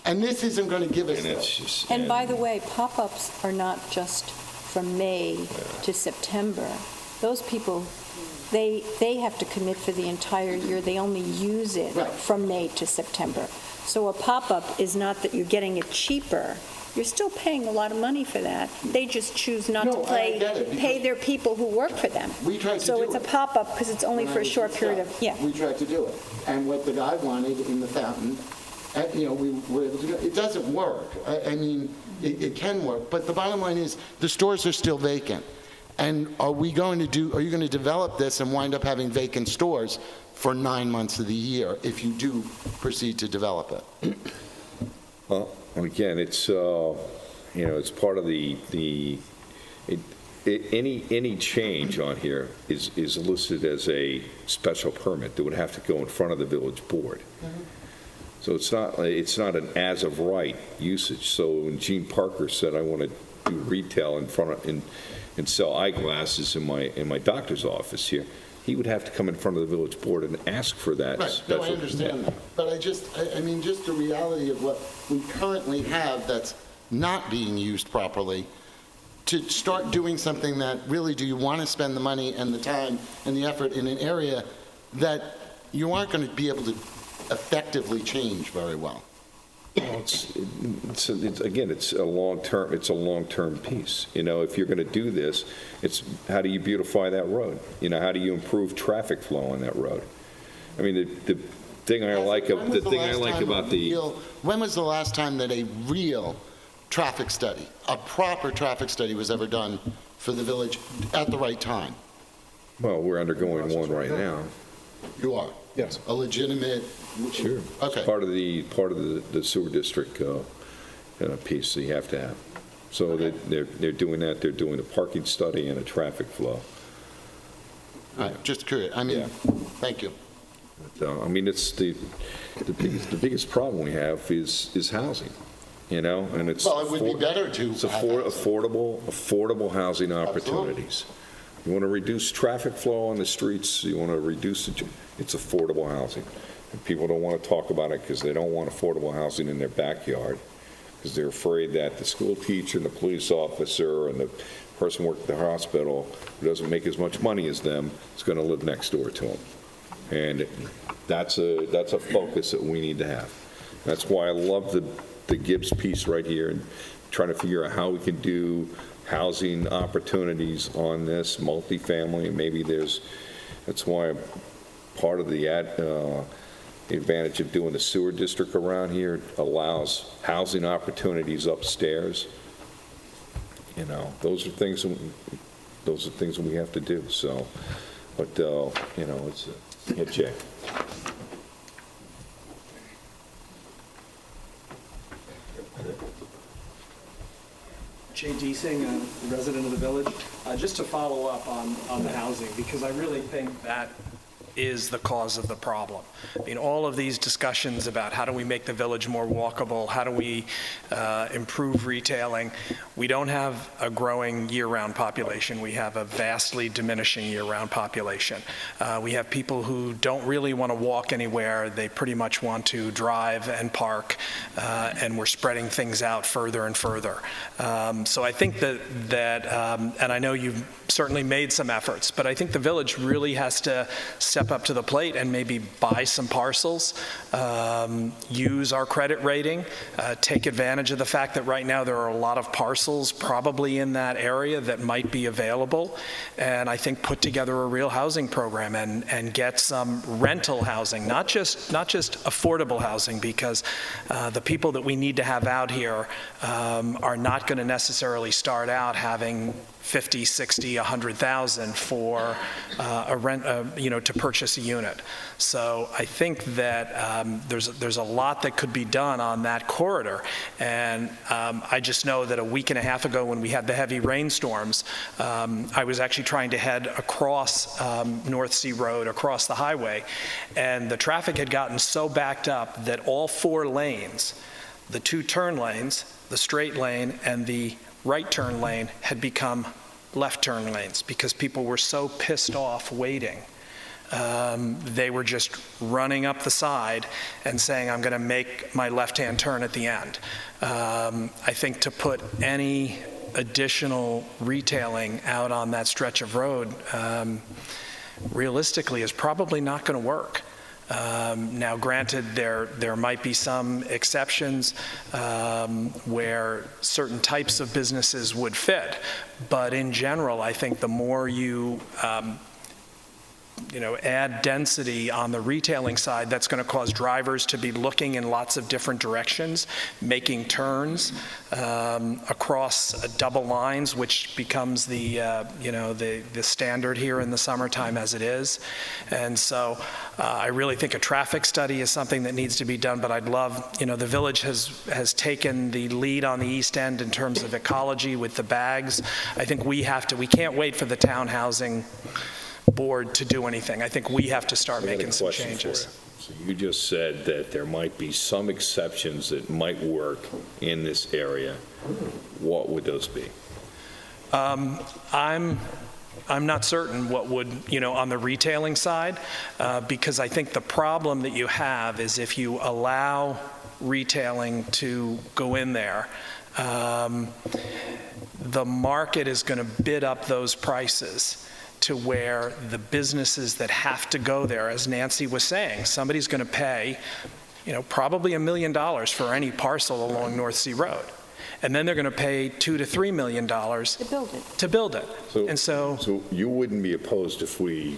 And this isn't going to give us that. and by the way, pop-ups are not just from May to September. Those people, they have to commit for the entire year. They only use it Right. from May to September. So a pop-up is not that you're getting it cheaper. You're still paying a lot of money for that. They just choose not No, to I get it, pay their people who work for them. We tried to So do it's a it. pop-up because it's only When for I a was short in period of, South, yeah. We tried to do it. And what the guy wanted in the fountain, we were able to do it. It doesn't work. I mean, it can work. But the bottom line is, the stores are still vacant. And are you going to develop this and wind up having vacant stores for 9 months of the year if you do proceed to develop it? Well, again, it's, it's part of any change on here is listed as a special permit that would have to go in front of the village board. So it's not an as-of-right usage. So when Gene Parker said, I want to do retail and sell eyeglasses in my doctor's office here, he would have to come in front of the village board and ask for that Right, special no, I understand permit. that. But just the reality of what we currently have that's not being used properly, to start doing something that really, do you want to spend the money and the time and the effort in an area that you aren't going to be able to effectively change very well? Well, again, it's a long-term piece. If you're going to do this, it's how do you beautify that road? How do you improve traffic flow on that road? I mean, the thing I like about When was the last time that a real traffic study, a proper traffic study was ever done for the village at the right time? Well, we're undergoing one right now. You are? Yes. A legitimate? Sure. Okay. It's part of the sewer district piece that you have to have. So they're doing that. They're doing a parking study and a traffic flow. All right, just curious. Thank you. It's the biggest problem we have is housing. And it's Well, it would be better to It's have housing. affordable housing opportunities. You want to reduce traffic flow on the streets. You want to reduce it's affordable housing. And people don't want to talk about it because they don't want affordable housing in their backyard because they're afraid that the school teacher and the police officer and the person working at the hospital who doesn't make as much money as them is going to live next door to them. And that's a focus that we need to have. That's why I love the Gibbs piece right here and trying to figure out how we can do housing opportunities on this multifamily. Maybe that's why part of the advantage of doing the sewer district around here allows housing opportunities upstairs. Those are things that we have to do. So, but it's a check. Jay Deasing, a resident of the village. Just to follow up on the housing, because I really think that is the cause of the problem. I mean, all of these discussions about how do we make the village more walkable, how do we improve retailing, we don't have a growing year-round population. We have a vastly diminishing year-round population. We have people who don't really want to walk anywhere. They pretty much want to drive and park, and we're spreading things out further and further. So I think that and I know you've certainly made some efforts, but I think the village really has to step step up to the plate and maybe buy some parcels, use our credit rating, take advantage of the fact that right now there are a lot of parcels probably in that area that might be available, and I think put together a real housing program and get some rental housing, not just affordable housing, because the people that we need to have out here are not going to necessarily start out having 50, 60, 100,000 for a rent, to purchase a unit. So I think that there's a lot that could be done on that corridor. And I just know that a week and a half ago when we had the heavy rainstorms, I was actually trying to head across North Sea Road, across the highway, and the traffic had gotten so backed up that all 4 lanes, the 2 turn lanes, the straight lane and the right turn lane, had become left turn lanes because people were so pissed off waiting. They were just running up the side and saying, I'm going to make my left-hand turn at the end. I think to put any additional retailing out on that stretch of road realistically is probably not going to work. Now, granted, there might be some exceptions where certain types of businesses would fit, but in general, I think the more you add density on the retailing side, that's going to cause drivers to be looking in lots of different directions, making turns across double lines, which becomes the standard here in the summertime as it is. And so I really think a traffic study is something that needs to be done, but I'd love, the village has taken the lead on the East End in terms of ecology with the bags. I think we can't wait for the town housing board to do anything. I think we have to start making some changes. So you just said that there might be some exceptions that might work in this area. What would those be? I'm not certain what would, on the retailing side, because I think the problem that you have is if you allow retailing to go in there, the market is going to bid up those prices to where the businesses that have to go there, as Nancy was saying, somebody's going to pay, probably $1 million for any parcel along North Sea Road. And then they're going to pay $2 to $3 million to build it. So you wouldn't be opposed if we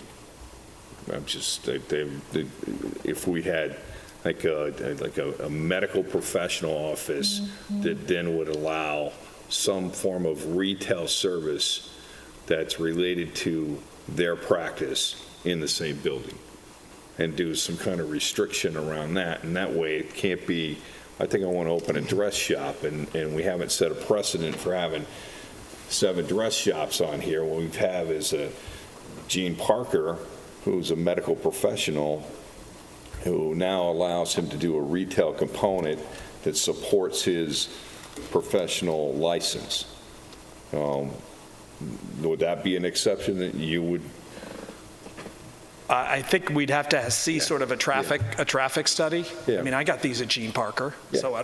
had like a medical professional office that then would allow some form of retail service that's related to their practice in the same building, and do some kind of restriction around that. And that way it can't be, I think I want to open a dress shop, and we haven't set a precedent for having 7 dress shops on here. What we have is a Gene Parker, who's a medical professional, who now allows him to do a retail component that supports his professional license. Would that be an exception that you would? I think we'd have to see sort of a traffic study. Yeah. I mean, I got these at Gene Parker, so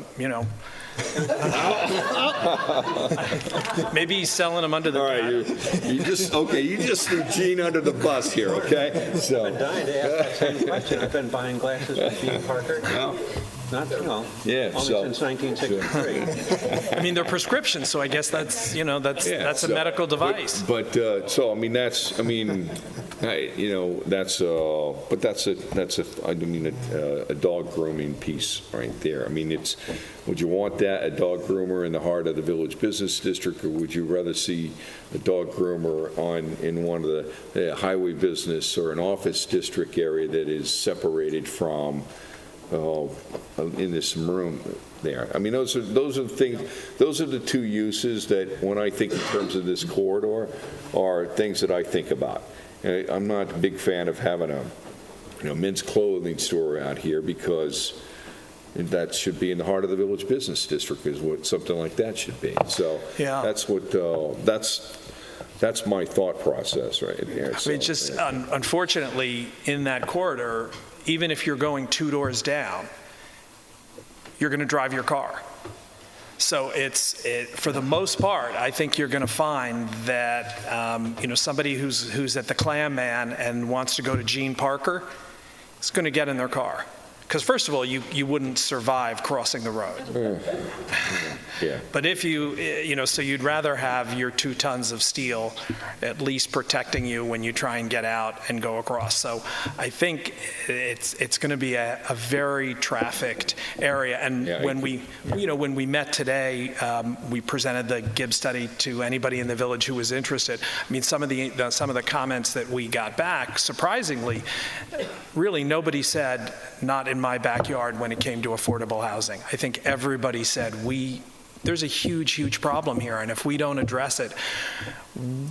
maybe he's selling them under the. All right, you just threw Gene under the bus here, okay? So. I've been dying to ask that same question. I've been buying glasses from Gene Parker. Yeah, only since 1963. I mean, they're prescriptions, so I guess that's a medical device. But that's a dog grooming piece right there. I mean, would you want that, a dog groomer in the heart of the Village Business District, or would you rather see a dog groomer in one of the highway business or an office district area that is separated from in this room there? I mean, those are the things. Those are the 2 uses that, when I think in terms of this corridor, are things that I think about. I'm not a big fan of having a men's clothing store out here, because that should be in the heart of the Village Business District, is what something like that should be. So yeah. That's what that's my thought process right there. I mean, just unfortunately, in that corridor, even if you're going 2 doors down, you're going to drive your car. So for the most part, I think you're going to find that, somebody who's at the Clam Man and wants to go to Gene Parker is going to get in their car. Because first of all, you wouldn't survive crossing the road. Yeah. But if so you'd rather have your 2 tons of steel at least protecting you when you try and get out and go across. So I think it's going to be a very trafficked area. And when we met today, we presented the Gibbs study to anybody in the village who was interested. I mean, some of the comments that we got back, surprisingly, really nobody said, not in my backyard when it came to affordable housing. I think everybody said there's a huge problem here, and if we don't address it,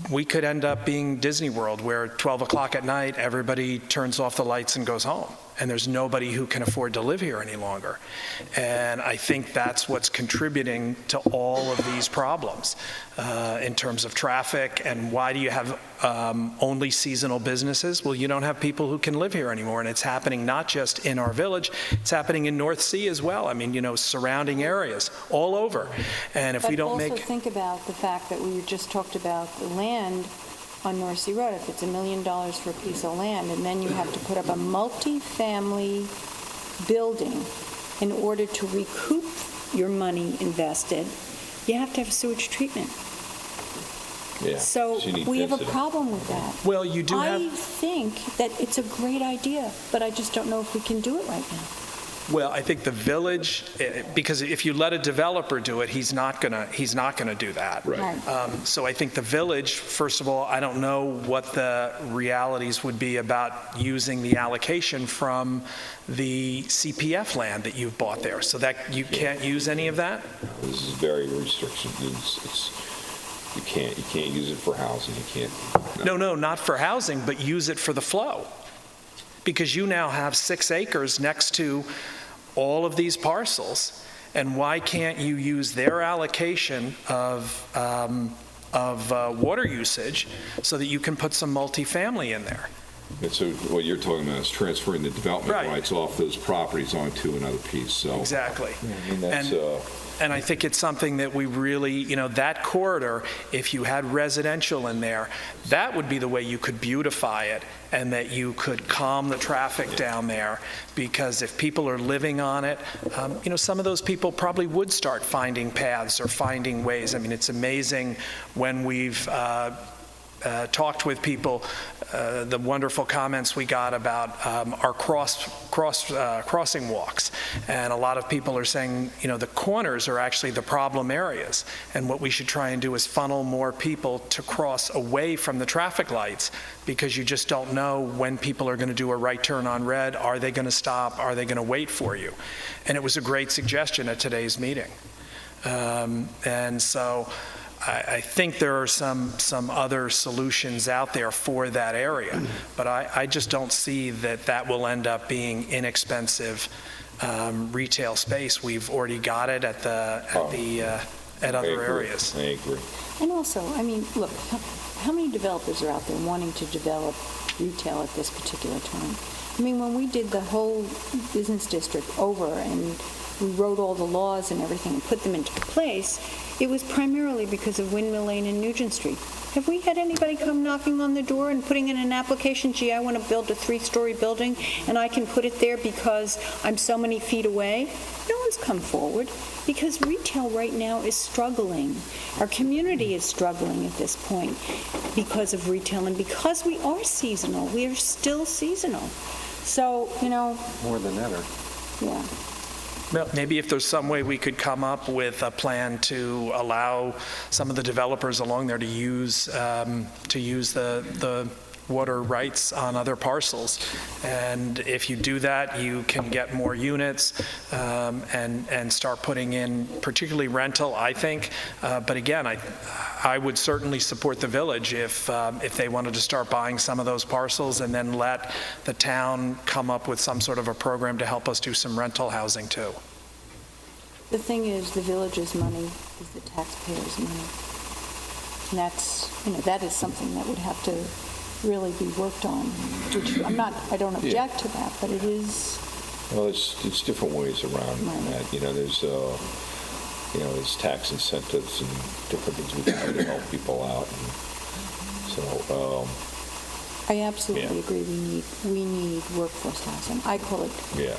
we could end up being Disney World, where 12 o'clock at night, everybody turns off the lights and goes home, and there's nobody who can afford to live here any longer. And I think that's what's contributing to all of these problems in terms of traffic. And why do you have only seasonal businesses? Well, you don't have people who can live here anymore, and it's happening not just in our village, it's happening in North Sea as well. I mean, surrounding areas all over. And if we don't But also think about the fact that we just talked about the land on North Sea Road. If it's $1 million for a piece of land, and then you have to put up a multi-family building in order to recoup your money invested, you have to have sewage treatment. Yeah. So we have a density. problem with that. Well, you do have... I think that it's a great idea, but I just don't know if we can do it right now. Well, I think the village, because if you let a developer do it, he's not gonna do that. Right. So I think the village, first of all, I don't know what the realities would be about using the allocation from the CPF land that you've bought there, so that you can't use any of that? This is very restricted. You can't use it for housing. You can't. No, not for housing, but use it for the flow. Because you now have 6 acres next to all of these parcels, and why can't you use their allocation of water usage so that you can put some multifamily in there? And so what you're talking about is transferring the development rights off those properties onto another piece. So exactly. I mean, that's, and I think it's something that we really, that corridor, if you had residential in there, that would be the way you could beautify it, and that you could calm the traffic down there. Because if people are living on it, some of those people probably would start finding paths or finding ways. I mean, it's amazing when we've talked with people, the wonderful comments we got about our crossing walks. And a lot of people are saying, the corners are actually the problem areas. And what we should try and do is funnel more people to cross away from the traffic lights, because you just don't know when people are going to do a right turn on red. Are they going to stop? Are they going to wait for you? And it was a great suggestion at today's meeting. And so I think there are some other solutions out there for that area, but I just don't see that will end up being inexpensive retail space. We've already got it at other areas. I agree. And also, I mean, look, how many developers are out there wanting to develop retail at this particular time? I mean, when we did the whole business district over and we wrote all the laws and everything and put them into place, it was primarily because of Windmill Lane and Nugent Street. Have we had anybody come knocking on the door and putting in an application, gee, I want to build a 3-story building and I can put it there because I'm so many feet away? No one's come forward, because retail right now is struggling. Our community is struggling at this point because of retail, and because we are seasonal. We are still seasonal. So, More than ever. yeah. Well, maybe if there's some way we could come up with a plan to allow some of the developers along there to use the water rights on other parcels. And if you do that, you can get more units and start putting in particularly rental, I think. But again, I would certainly support the village if they wanted to start buying some of those parcels and then let the town come up with some sort of a program to help us do some rental housing too. The thing is, the village's money is the taxpayers' money. And that's, that is something that would have to really be worked on, which I don't object to that, but it is. Well, it's different ways around that. There's there's tax incentives and different things we can do to help people out. And so, I absolutely agree. We need workforce housing. I call it,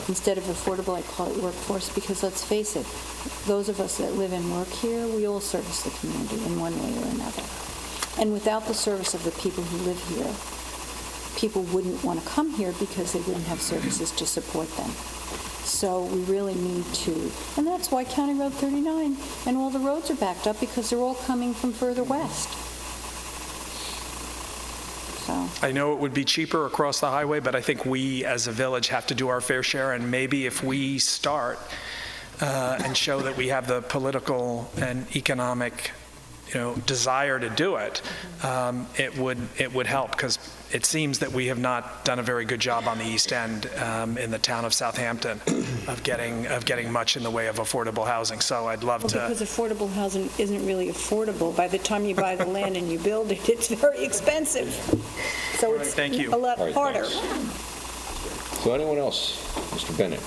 instead of affordable, I call it workforce, because let's face it, those of us that live and work here, we all service the community in one way or another. And without the service of the people who live here, people wouldn't want to come here because they wouldn't have services to support them. So we really need to, and that's why County Road 39 and all the roads are backed up, because they're all coming from further west. So. I know it would be cheaper across the highway, but I think we as a village have to do our fair share, and maybe if we start and show that we have the political and economic desire to do it, it would help, because it seems that we have not done a very good job on the East End in the town of Southampton of getting much in the way of affordable housing. So I'd love to. Because affordable housing isn't really affordable. By the time you buy the land and you build it, it's very expensive. So it's Thank you. a lot harder. Thanks. So anyone else? Mr. Bennett?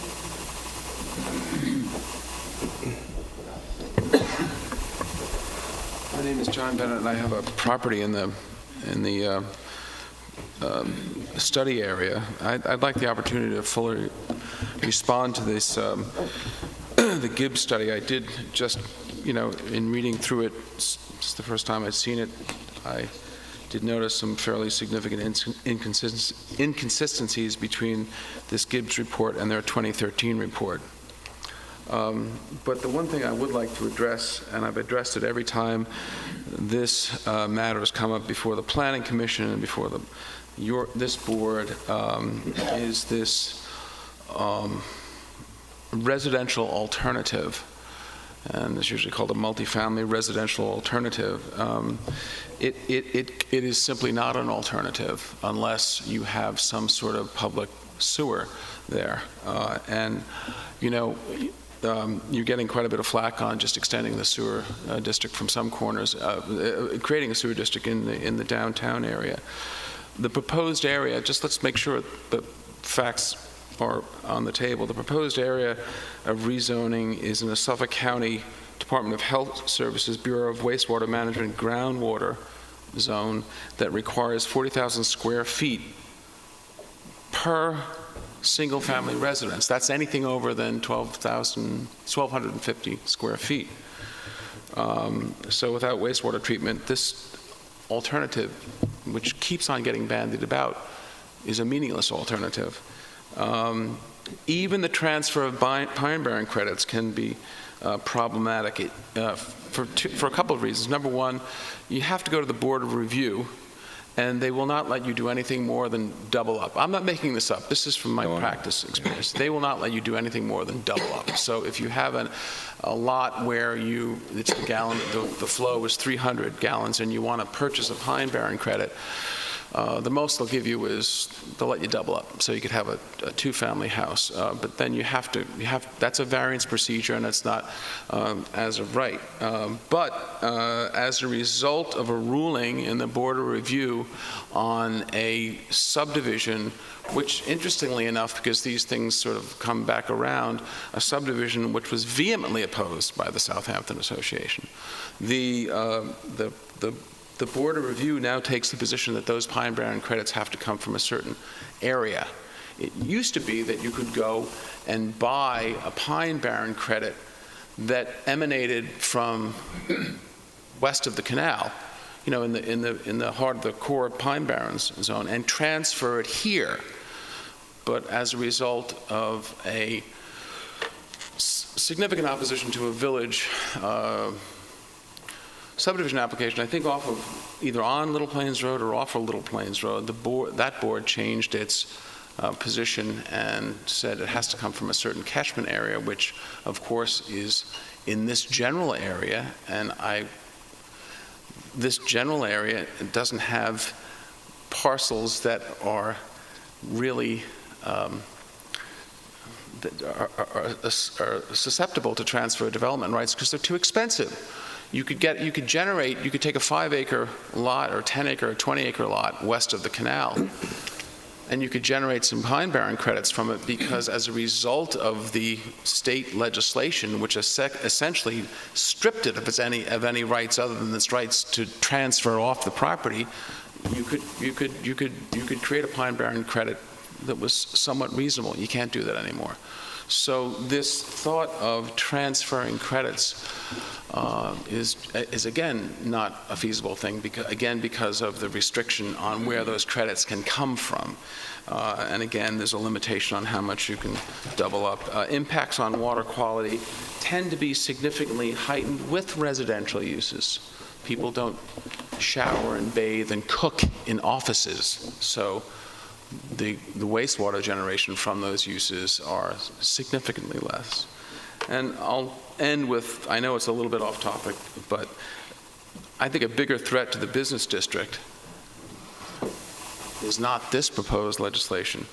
My name is John Bennett, and I have a property in the study area. I'd like the opportunity to fully respond to this, the Gibbs study. I did just, in reading through it, it's the first time I'd seen it, I did notice some fairly significant inconsistencies between this Gibbs report and their 2013 report. But the one thing I would like to address, and I've addressed it every time this matter has come up before the Planning Commission and before this board, is this residential alternative, and it's usually called a multifamily residential alternative. It is simply not an alternative unless you have some sort of public sewer there, and you're getting quite a bit of flack on just extending the sewer district from some corners, creating a sewer district in the downtown area. The proposed area, just let's make sure the facts are on the table. The proposed area of rezoning is in the Suffolk County Department of Health Services Bureau of Wastewater Management groundwater zone that requires 40,000 square feet per single-family residence. That's anything over than 1,250 square feet. So without wastewater treatment, this alternative, which keeps on getting bandied about, is a meaningless alternative. Even the transfer of pine-bearing credits can be problematic for a couple of reasons. Number one, you have to go to the Board of Review, and they will not let you do anything more than double up. I'm not making this up. This is from my practice experience. They will not let you do anything more than double up. So if you have a lot where it's the gallon, the flow is 300 gallons, and you want to purchase a pine-bearing credit, the most they'll give you is they'll let you double up, so you could have a two-family house. But then that's a variance procedure, and it's not as of right. But as a result of a ruling in the Board of Review on a subdivision, which interestingly enough, because these things sort of come back around, a subdivision which was vehemently opposed by the Southampton Association, the Board of Review now takes the position that those pine-bearing credits have to come from a certain area. It used to be that you could go and buy a pine-bearing credit that emanated from west of the canal, in the heart of the core Pine Barrens zone, and transfer it here. But as a result of a significant opposition to a village subdivision application, I think off of either on Little Plains Road or off of Little Plains Road, that board changed its position and said it has to come from a certain catchment area, which of course is in this general area, and this general area doesn't have parcels that are really that are susceptible to transfer of development rights because they're too expensive. You could take a 5-acre lot or 10-acre or 20-acre lot west of the canal and you could generate some Pine Barren credits from it, because as a result of the state legislation, which essentially stripped it of any rights other than its rights to transfer off the property, you could create a Pine Barren credit that was somewhat reasonable. You can't do that anymore. So this thought of transferring credits is again not a feasible thing, because of the restriction on where those credits can come from. And again, there's a limitation on how much you can double up. Impacts on water quality tend to be significantly heightened with residential uses. People don't shower and bathe and cook in offices, so the wastewater generation from those uses are significantly less. And I'll end with, I know it's a little bit off topic, but I think a bigger threat to the business district is not this proposed legislation,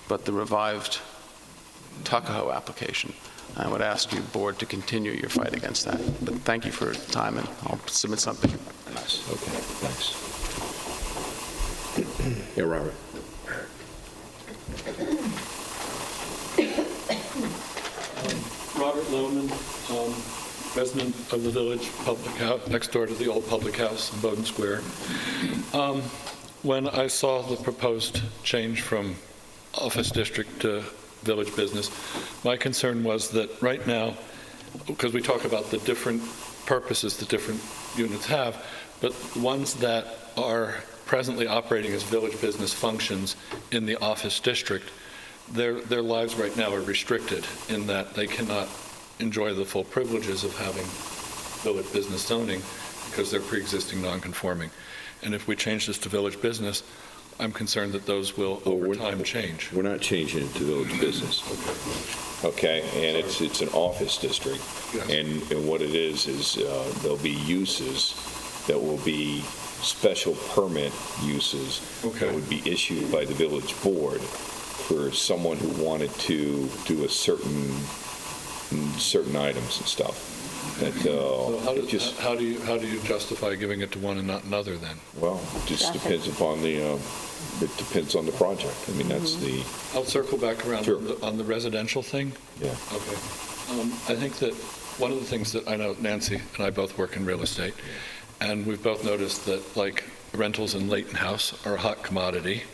but the revived Tuckahoe application. I would ask you, board, to continue your fight against that. But thank you for your time, and I'll submit something. Okay, thanks. Yeah, Robert. Robert Lohman, resident of the Village Public House, next door to the old public house in Bowden Square. When I saw the proposed change from office district to village business, my concern was that right now, because we talk about the different purposes the different units have, but ones that are presently operating as village business functions in the office district, their lives right now are restricted in that they cannot enjoy the full privileges of having village business zoning because they're pre-existing non-conforming. And if we change this to village business, I'm concerned that those will over time change. We're not changing it to village business. Okay, and it's an office district. Yes. And what it is there'll be uses that will be special permit uses that would be issued by the village board for someone who wanted to do certain items and stuff. That, so how do you justify giving it to one and not another then? Well, it just depends upon it depends on the project. I mean, that's the... I'll circle back around on the residential thing. Yeah. Okay. I think that one of the things that I know Nancy and I both work in real estate, and we've both noticed that like rentals in Leighton House are a hot commodity.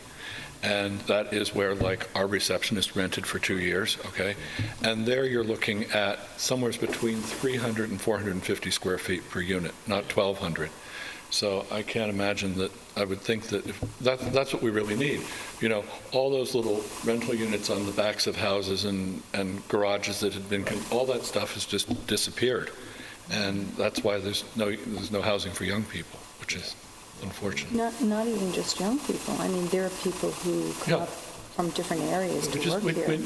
And that is where, like, our receptionist rented for 2 years, okay? And there you're looking at somewhere between 300 and 450 square feet per unit, not 1,200. So I can't imagine that, I would think that if that's what we really need. You know, all those little rental units on the backs of houses and garages that had been, all that stuff has just disappeared. And that's why there's no housing for young people, which is unfortunate. Not even just young people. I mean, there are people who come up from different areas to work here.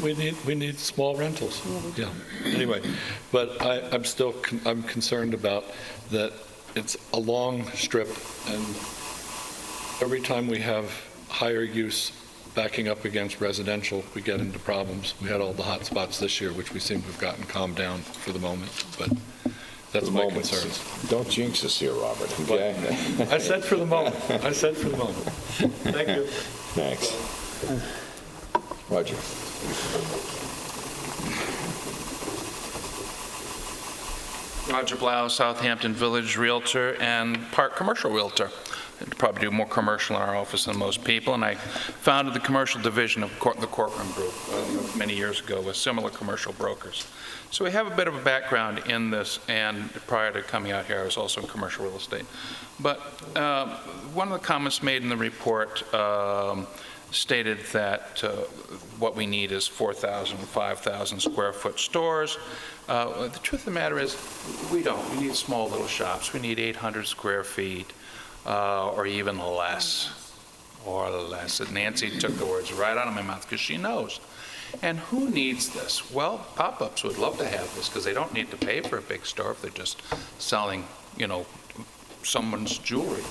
We need small rentals. Yeah. Anyway, but I'm concerned about that. It's a long strip, and every time we have higher use backing up against residential, we get into problems. We had all the hot spots this year, which we seem to have gotten calmed down for the moment, but that's my concerns. Don't jinx us here, Robert, okay? I said for the moment. I said for the moment. Thank you. Thanks. Roger. Roger Blau, Southampton Village Realtor and Park Commercial Realtor. I probably do more commercial in our office than most people, and I founded the commercial division of the Corcoran Group many years ago with similar commercial brokers. So we have a bit of a background in this, and prior to coming out here, I was also in commercial real estate. But one of the comments made in the report stated that what we need is 4,000, 5,000 square foot stores. The truth of the matter is, we don't. We need small little shops. We need 800 square feet or even less. Or less. And Nancy took the words right out of my mouth because she knows. And who needs this? Well, pop-ups would love to have this because they don't need to pay for a big store if they're just selling, someone's jewelry.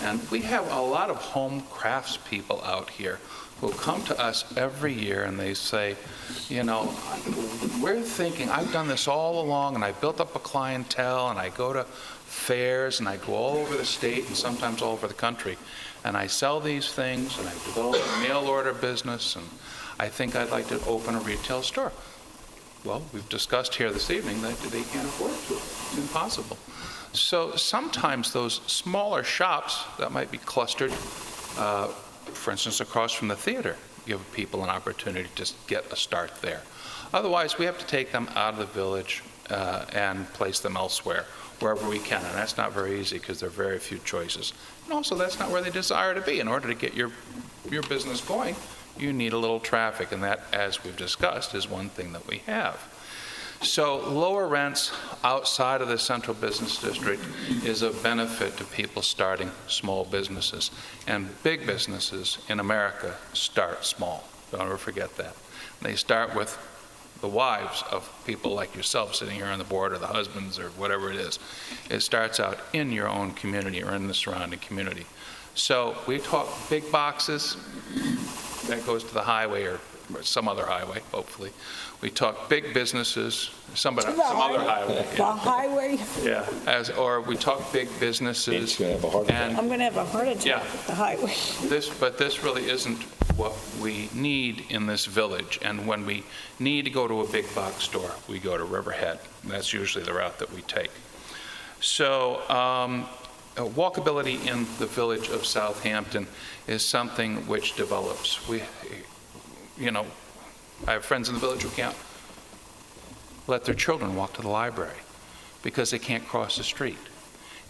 And we have a lot of home crafts people out here who come to us every year and they say, you know, we're thinking, I've done this all along and I built up a clientele and I go to fairs and I go all over the state and sometimes all over the country and I sell these things and I develop a mail order business and I think I'd like to open a retail store. Well, we've discussed here this evening that they can't afford to. It's impossible. So sometimes those smaller shops that might be clustered, for instance, across from the theater, give people an opportunity to just get a start there. Otherwise, we have to take them out of the village and place them elsewhere, wherever we can, and that's not very easy because there are very few choices. And also, that's not where they desire to be. In order to get your business going, you need a little traffic, and that, as we've discussed, is one thing that we have. So lower rents outside of the central business district is a benefit to people starting small businesses. And big businesses in America start small. Don't ever forget that. They start with the wives of people like yourself sitting here on the board, or the husbands, or whatever it is. It starts out in your own community or in the surrounding community. So we talk big boxes, that goes to the highway or some other highway, hopefully. We talk big businesses, some other highway. The highway. Yeah, or we talk big businesses. And I'm going to have a heart attack at the highway. But this really isn't what we need in this village. And when we need to go to a big box store, we go to Riverhead. That's usually the route that we take. So walkability in the village of Southampton is something which develops. I have friends in the village who can't let their children walk to the library because they can't cross the street.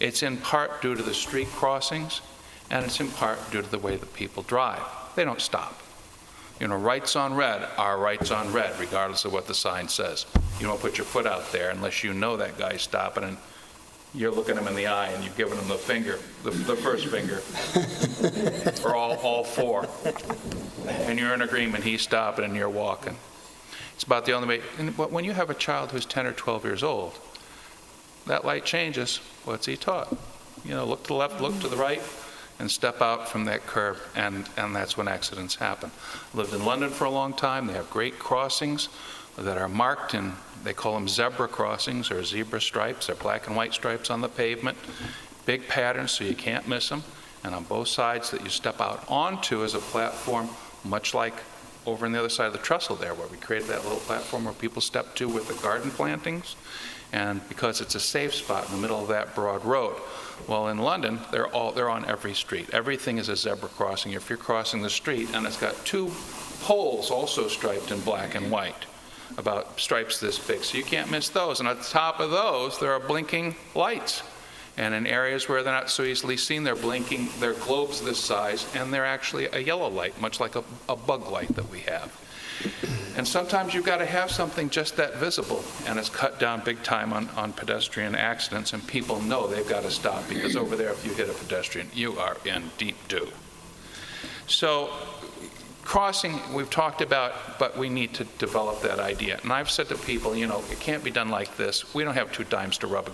It's in part due to the street crossings, and it's in part due to the way that people drive. They don't stop. Rights on red are rights on red, regardless of what the sign says. You don't put your foot out there unless you know that guy's stopping and you're looking him in the eye and you've given him the finger, the first finger, or all four. And you're in agreement, he's stopping and you're walking. It's about the only way. But when you have a child who's 10 or 12 years old, that light changes. What's he taught? Look to the left, look to the right, and step out from that curb, and that's when accidents happen. Lived in London for a long time. They have great crossings that are marked in, they call them zebra crossings or zebra stripes. They're black and white stripes on the pavement. Big patterns so you can't miss them. And on both sides that you step out onto is a platform, much like over on the other side of the trestle there, where we created that little platform where people step to with the garden plantings. And because it's a safe spot in the middle of that broad road. Well, in London, they're on every street. Everything is a zebra crossing. If you're crossing the street, and it's got two poles also striped in black and white, about stripes this big, so you can't miss those. And at the top of those, there are blinking lights. And in areas where they're not so easily seen, they're blinking, they're globes this size, and they're actually a yellow light, much like a bug light that we have. And sometimes you've got to have something just that visible, and it's cut down big time on pedestrian accidents, and people know they've got to stop, because over there, if you hit a pedestrian, you are in deep doo. So crossing, we've talked about, but we need to develop that idea. And I've said to people, it can't be done like this. We don't have two dimes to rub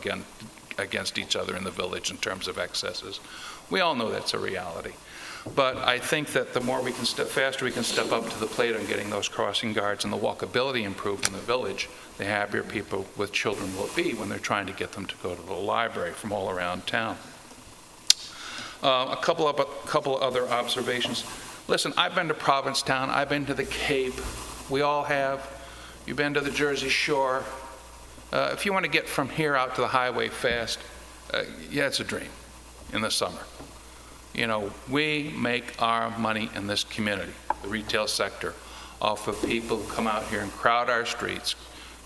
against each other in the village in terms of excesses. We all know that's a reality. But I think that the more we can faster we can step up to the plate on getting those crossing guards and the walkability improved in the village, the happier people with children will be when they're trying to get them to go to the library from all around town. A couple of other observations. Listen, I've been to Provincetown, I've been to the Cape, we all have. You've been to the Jersey Shore. If you want to get from here out to the highway fast, it's a dream in the summer. We make our money in this community, the retail sector, off of people who come out here and crowd our streets,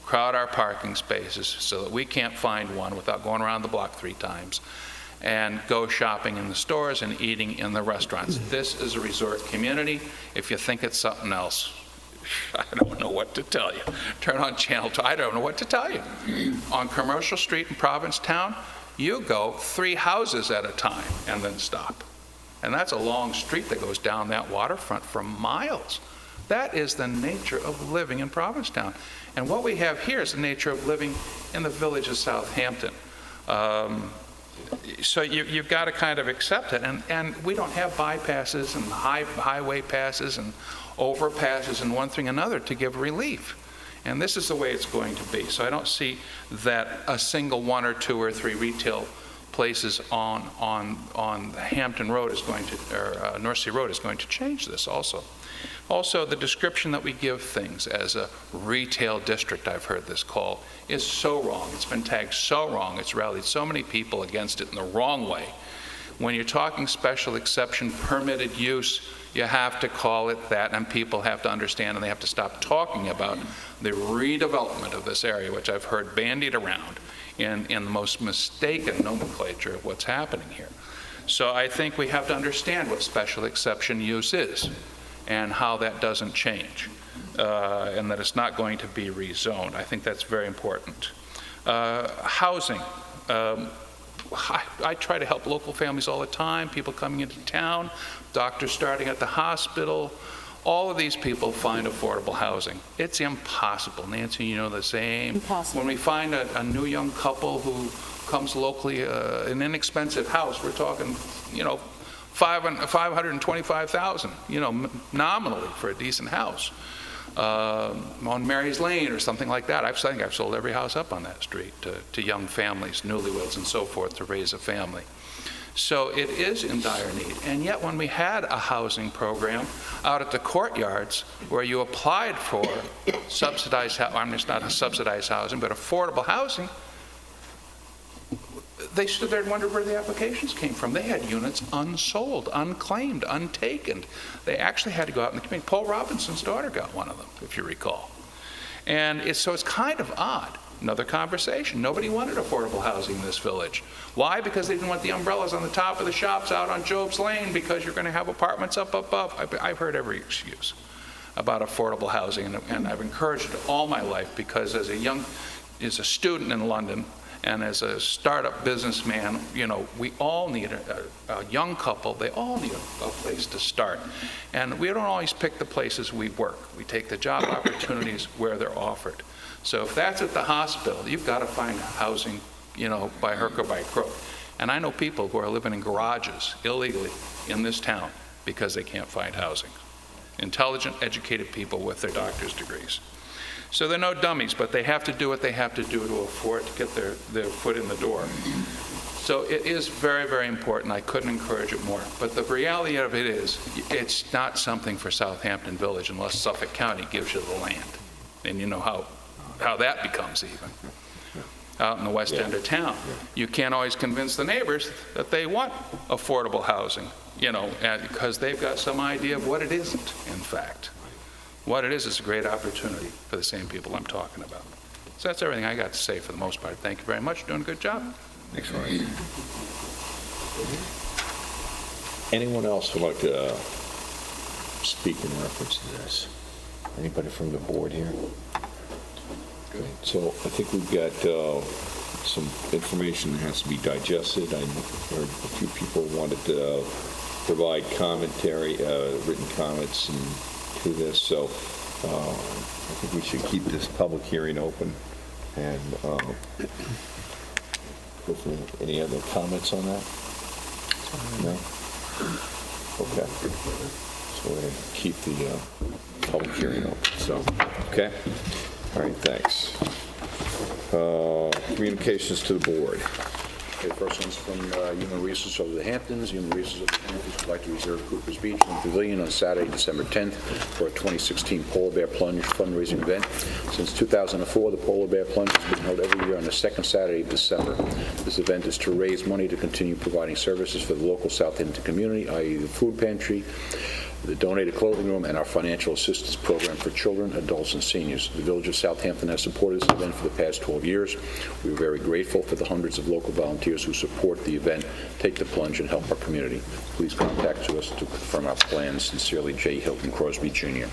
crowd our parking spaces so that we can't find one without going around the block 3 times, and go shopping in the stores and eating in the restaurants. This is a resort community. If you think it's something else, I don't know what to tell you. Turn on Channel 2, I don't know what to tell you. On Commercial Street in Provincetown, you go 3 houses at a time and then stop. And that's a long street that goes down that waterfront for miles. That is the nature of living in Provincetown. And what we have here is the nature of living in the village of Southampton. So you've got to kind of accept it, and we don't have bypasses and highway passes and overpasses and one thing another to give relief. And this is the way it's going to be. So I don't see that a single 1 or 2 or 3 retail places on Hampton Road is going to, or North Sea Road is going to change this also. Also, the description that we give things as a retail district, I've heard this called, is so wrong. It's been tagged so wrong. It's rallied so many people against it in the wrong way. When you're talking special exception permitted use, you have to call it that, and people have to understand, and they have to stop talking about the redevelopment of this area, which I've heard bandied around in the most mistaken nomenclature of what's happening here. So I think we have to understand what special exception use is and how that doesn't change, and that it's not going to be rezoned. I think that's very important. Housing. I try to help local families all the time, people coming into town, doctors starting at the hospital. All of these people find affordable housing. It's impossible. Nancy, you know the same. Impossible. When we find a new young couple who comes locally, an inexpensive house, we're talking, you know, $525,000, you know, nominally for a decent house. On Mary's Lane or something like that. I think I've sold every house up on that street to young families, newlyweds and so forth, to raise a family. So it is in dire need. And yet when we had a housing program out at the courtyards where you applied for subsidized, I mean, it's not subsidized housing, but affordable housing, they stood there and wondered where the applications came from. They had units unsold, unclaimed, untaken. They actually had to go out in the community. Paul Robinson's daughter got one of them, if you recall. And so it's kind of odd. Another conversation. Nobody wanted affordable housing in this village. Why? Because they didn't want the umbrellas on the top of the shops out on Job's Lane, because you're going to have apartments up above. I've heard every excuse about affordable housing, and I've encouraged it all my life, because as a student in London, and as a startup businessman, you know, we all need a young couple, they all need a place to start. And we don't always pick the places we work. We take the job opportunities where they're offered. So if that's at the hospital, you've got to find housing, you know, by hook or by crook. And I know people who are living in garages illegally in this town because they can't find housing. Intelligent, educated people with their doctor's degrees. So they're no dummies, but they have to do what they have to do to afford to get their foot in the door. So it is very, very important. I couldn't encourage it more. But the reality of it is, it's not something for Southampton Village unless Suffolk County gives you the land. And you know how that becomes even. Out in the west end of town. You can't always convince the neighbors that they want affordable housing, you know, because they've got some idea of what it isn't, in fact. What it is a great opportunity for the same people I'm talking about. So that's everything I got to say for the most part. Thank you very much. Doing a good job. Thanks, Ryan. Anyone else would like to speak in reference to this? Anybody from the board here? Good. So I think we've got some information that has to be digested. I heard a few people wanted to provide commentary, written comments to this. So I think we should keep this public hearing open. And any other comments on that? No? Okay. So we're going to keep the public hearing open. So, okay. All right, thanks. Communications to the board. Okay, first one's from Human Resources of the Hamptons. Human Resources of the Hamptons would like to reserve Cooper's Beach and Pavilion on Saturday, December 10th for a 2016 Polar Bear Plunge fundraising event. Since 2004, the Polar Bear Plunge has been held every year on the second Saturday of December. This event is to raise money to continue providing services for the local Southampton community, i.e. the food pantry, the donated clothing room, and our financial assistance program for children, adults, and seniors. The Village of Southampton has supported this event for the past 12 years. We are very grateful for the hundreds of local volunteers who support the event, take the plunge, and help our community. Please contact us to confirm our plans. Sincerely, J. Hilton Crosby, Jr.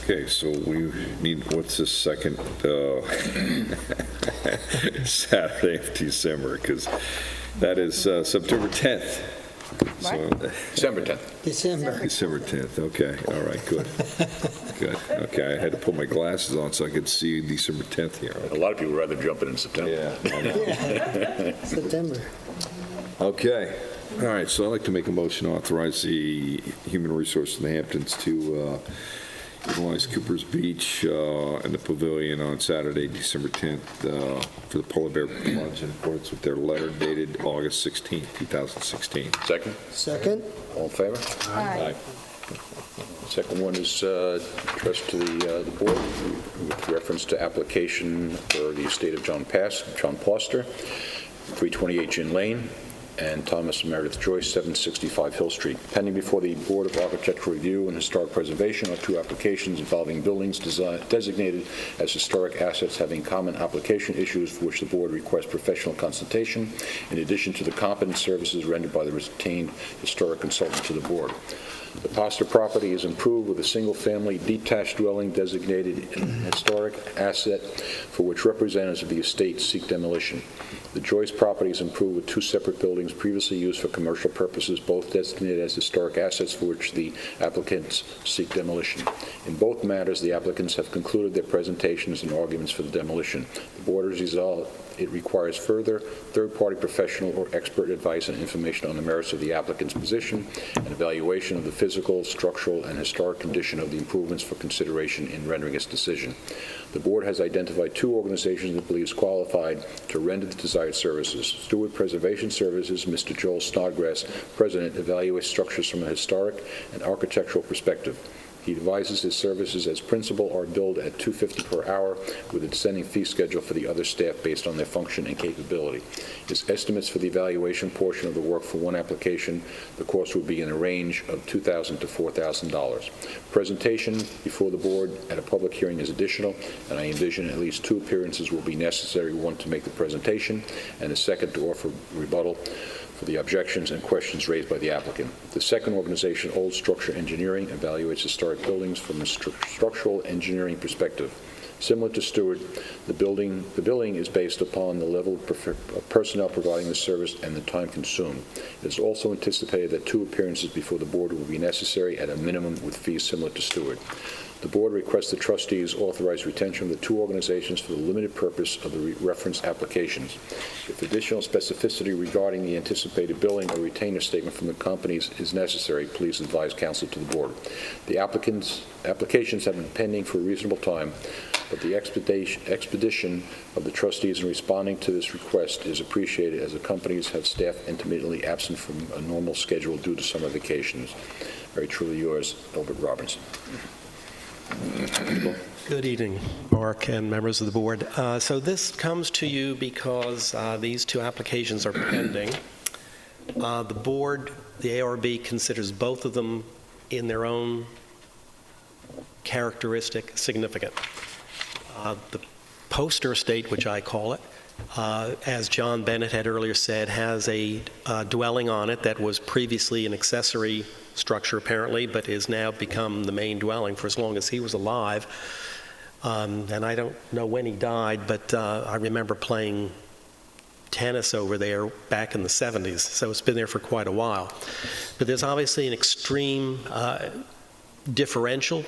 Okay, so we need, what's the second Saturday of December? Because that is September 10th. So, December 10th. December 10th. Okay. All right. Good. Good. Okay. I had to put my glasses on so I could see December 10th here. Okay. A lot of people would rather jump in September. Yeah. I know. September. Okay. All right, so I'd like to make a motion to authorize the Human Resources in the Hamptons to utilize Cooper's Beach and the pavilion on Saturday, December 10th, for the polar bear plunge in accordance with their letter dated August 16th, 2016. Second? Second? All in favor? Aye. Second one is addressed to the board with reference to application for the estate of John Poster, 328 Gin Lane, and Thomas and Meredith Joyce, 765 Hill Street. Pending before the Board of Architectural Review and Historic Preservation are two applications involving buildings designated as historic assets having common application issues for which the board requests professional consultation, in addition to the competent services rendered by the retained historic consultant to the board. The Poster property is improved with a single-family detached dwelling designated an historic asset for which representatives of the estate seek demolition. The Joyce property is improved with two separate buildings previously used for commercial purposes, both designated as historic assets for which the applicants seek demolition. In both matters, the applicants have concluded their presentations and arguments for the demolition. The board has resolved it requires further third-party professional or expert advice and information on the merits of the applicant's position and evaluation of the physical, structural, and historic condition of the improvements for consideration in rendering its decision. The board has identified two organizations it believes qualified to render the desired services. Stewart Preservation Services, Mr. Joel Snodgrass, President, evaluates structures from a historic and architectural perspective. He devises his services as principal or billed at $250 per hour with a descending fee schedule for the other staff based on their function and capability. His estimates for the evaluation portion of the work for one application, the cost would be in a range of $2,000 to $4,000. Presentation before the board at a public hearing is additional, and I envision at least two appearances will be necessary, one to make the presentation and a second to offer rebuttal for the objections and questions raised by the applicant. The second organization, Old Structure Engineering, evaluates historic buildings from a structural engineering perspective. Similar to Stewart, the billing is based upon the level of personnel providing the service and the time consumed. It is also anticipated that two appearances before the board will be necessary at a minimum with fees similar to Stewart. The board requests the trustees authorize retention of the two organizations for the limited purpose of the reference applications. If additional specificity regarding the anticipated billing or retainer statement from the companies is necessary, please advise counsel to the board. The applications have been pending for a reasonable time, but the expedition of the trustees in responding to this request is appreciated as the companies have staff intermittently absent from a normal schedule due to summer vacations. Very truly yours, Albert Robinson. Good evening, Mark and members of the board. So this comes to you because these two applications are pending. The board, the ARB, considers both of them in their own characteristic significant. The Poster estate, which I call it, as John Bennett had earlier said, has a dwelling on it that was previously an accessory structure apparently, but is now become the main dwelling for as long as he was alive. And I don't know when he died, but I remember playing tennis over there back in the 70s, so it's been there for quite a while. But there's obviously an extreme differential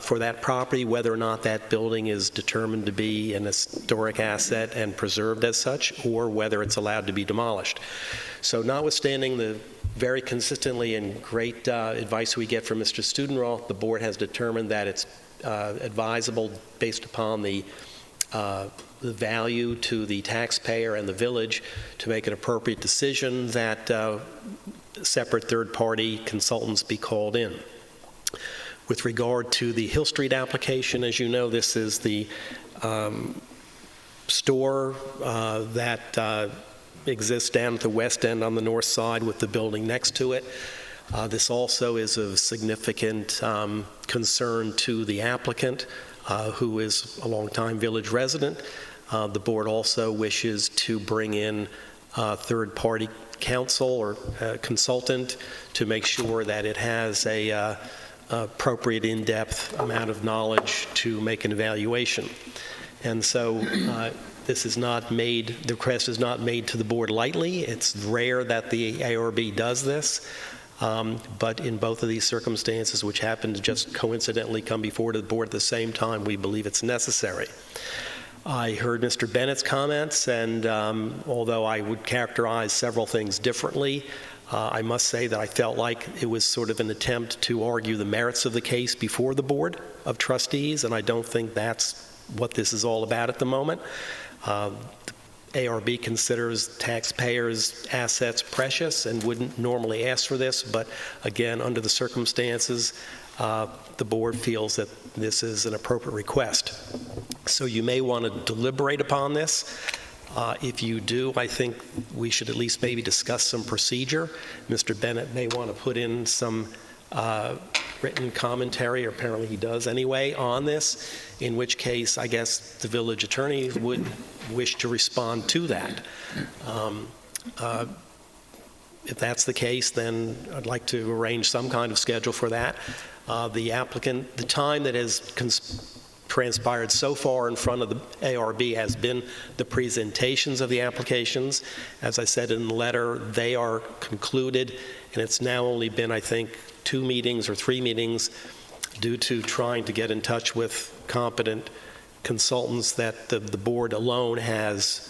for that property, whether or not that building is determined to be an historic asset and preserved as such, or whether it's allowed to be demolished. So notwithstanding the very consistently and great advice we get from Mr. Studenroth, the board has determined that it's advisable based upon the value to the taxpayer and the village to make an appropriate decision that separate third-party consultants be called in. With regard to the Hill Street application, as you know, this is the store that exists down at the west end on the north side with the building next to it. This also is of significant concern to the applicant, who is a longtime village resident. The board also wishes to bring in third-party counsel or consultant to make sure that it has a appropriate in-depth amount of knowledge to make an evaluation. And so this is not made, the request is not made to the board lightly. It's rare that the ARB does this, but in both of these circumstances, which happen to just coincidentally come before the board at the same time, we believe it's necessary. I heard Mr. Bennett's comments, and although I would characterize several things differently, I must say that I felt like it was sort of an attempt to argue the merits of the case before the Board of Trustees, and I don't think that's what this is all about at the moment. ARB considers taxpayers' assets precious and wouldn't normally ask for this, but again, under the circumstances, the board feels that this is an appropriate request. So you may want to deliberate upon this. If you do, I think we should at least maybe discuss some procedure. Mr. Bennett may want to put in some written commentary, or apparently he does anyway, on this, in which case I guess the village attorney would wish to respond to that. If that's the case, then I'd like to arrange some kind of schedule for that. The applicant, the time that has transpired so far in front of the ARB has been the presentations of the applications. As I said in the letter, they are concluded, and it's now only been, I think, 2 meetings or 3 meetings due to trying to get in touch with competent consultants that the board alone has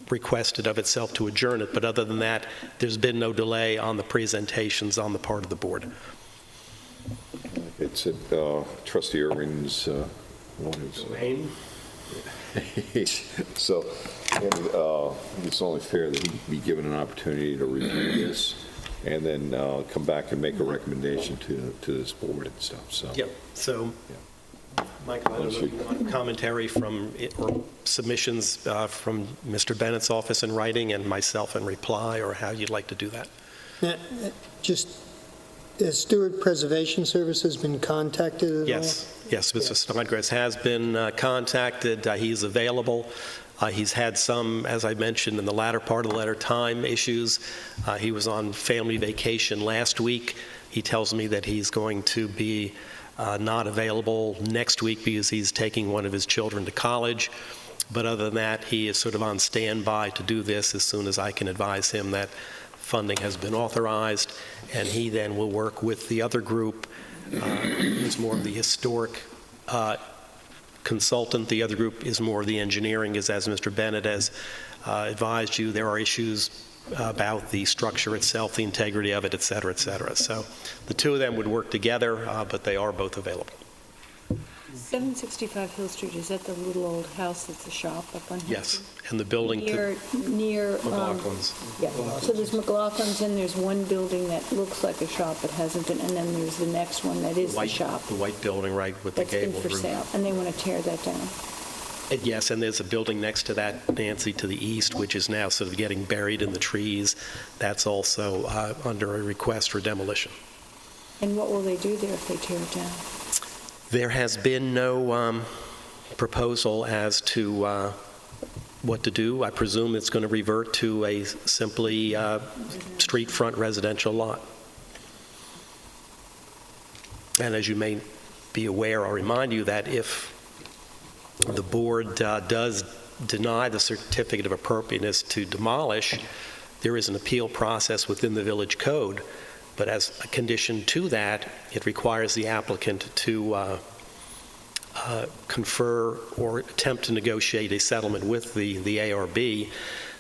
requested of itself to adjourn it. But other than that, there's been no delay on the presentations on the part of the board. It's at Trustee Irving's domain. So, and, it's only fair that he be given an opportunity to review this and then come back and make a recommendation to this board and stuff. So. Yep. So, Michael, I don't know if you want commentary from or submissions from Mr. Bennett's office in writing and myself in reply, or how you'd like to do that. Just, has Stewart Preservation Services been contacted at all? Yes, Mr. Snodgrass has been contacted. He's available. He's had some, as I mentioned in the latter part of the letter, time issues. He was on family vacation last week. He tells me that he's going to be not available next week because he's taking one of his children to college. But other than that, he is sort of on standby to do this as soon as I can advise him that funding has been authorized, and he then will work with the other group who's more of the historic consultant. The other group is more of the engineering, as Mr. Bennett has advised you. There are issues about the structure itself, the integrity of it, et cetera, et cetera. So the two of them would work together, but they are both available. 765 Hill Street, is that the little old house that's a shop up on Hill Yes, Street? and the building Near McLaughlin's. Yeah, so there's McLaughlin's, and there's one building that looks like a shop but hasn't been, and then there's the next one that is the shop. The white building, right, with the That's been gable for roof. sale, and they want to tear that down. Yes, and there's a building next to that, Nancy, to the east, which is now sort of getting buried in the trees. That's also under a request for demolition. And what will they do there if they tear it down? There has been no proposal as to what to do. I presume it's going to revert to a simply street front residential lot. And as you may be aware, I'll remind you that if the board does deny the certificate of appropriateness to demolish, there is an appeal process within the village code. But as a condition to that, it requires the applicant to confer or attempt to negotiate a settlement with the ARB.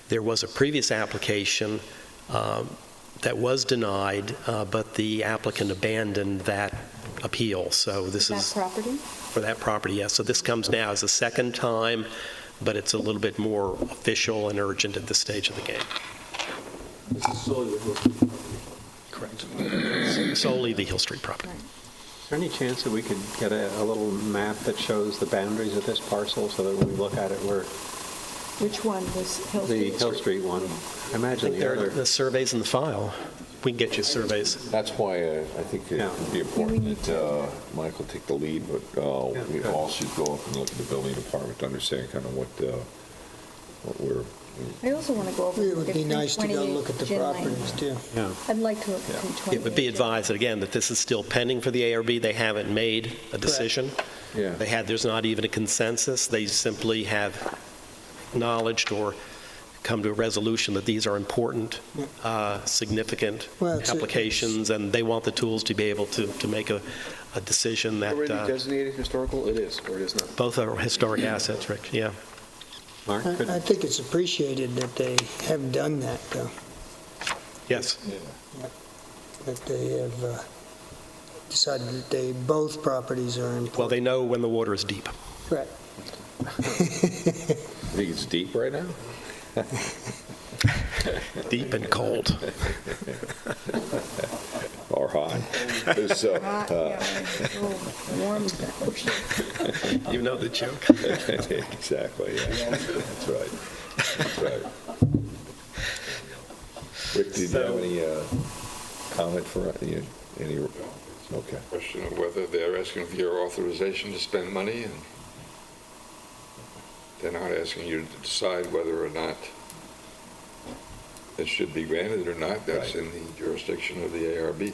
There was a previous application that was denied, but the applicant abandoned that appeal. So this is that property? For that property, yes. So this comes now as a second time, but it's a little bit more official and urgent at this stage of the game. This is solely the Hill Street property. Correct. Solely the Hill Street property. Is there any chance that we could get a little map that shows the boundaries of this parcel so that when we look at it, we're... Which one was Hill The Street? Hill Street one. I imagine the other... The survey's in the file. We can get you surveys. That's why I think it would be important that Michael take the lead, but we all should go up and look at the building department to understand kind of what we're... I also want to go over. It would be nice to go look at the properties, too. Yeah. I'd like to look at 328. It would be advised, again, that this is still pending for the ARB. They haven't made a decision. Yeah. There's not even a consensus. They simply have acknowledged or come to a resolution that these are important, significant applications, and they want the tools to be able to make a a decision that, Already designated historical? It is, or it is not? both are historic assets, Rick, yeah. Mark? I think it's appreciated that they have done that, though, Yes. that they have decided that both properties are important. Well, they know when the water is deep. Right. You think it's deep right now? Deep and cold. Or hot? So, Warm. You know the joke. exactly, yeah. That's right. That's right. Rick, did you have any comment for any? Okay. Question of whether they're asking for your authorization to spend money, and they're not asking you to decide whether or not it should be granted or not. That's in the jurisdiction of the ARB.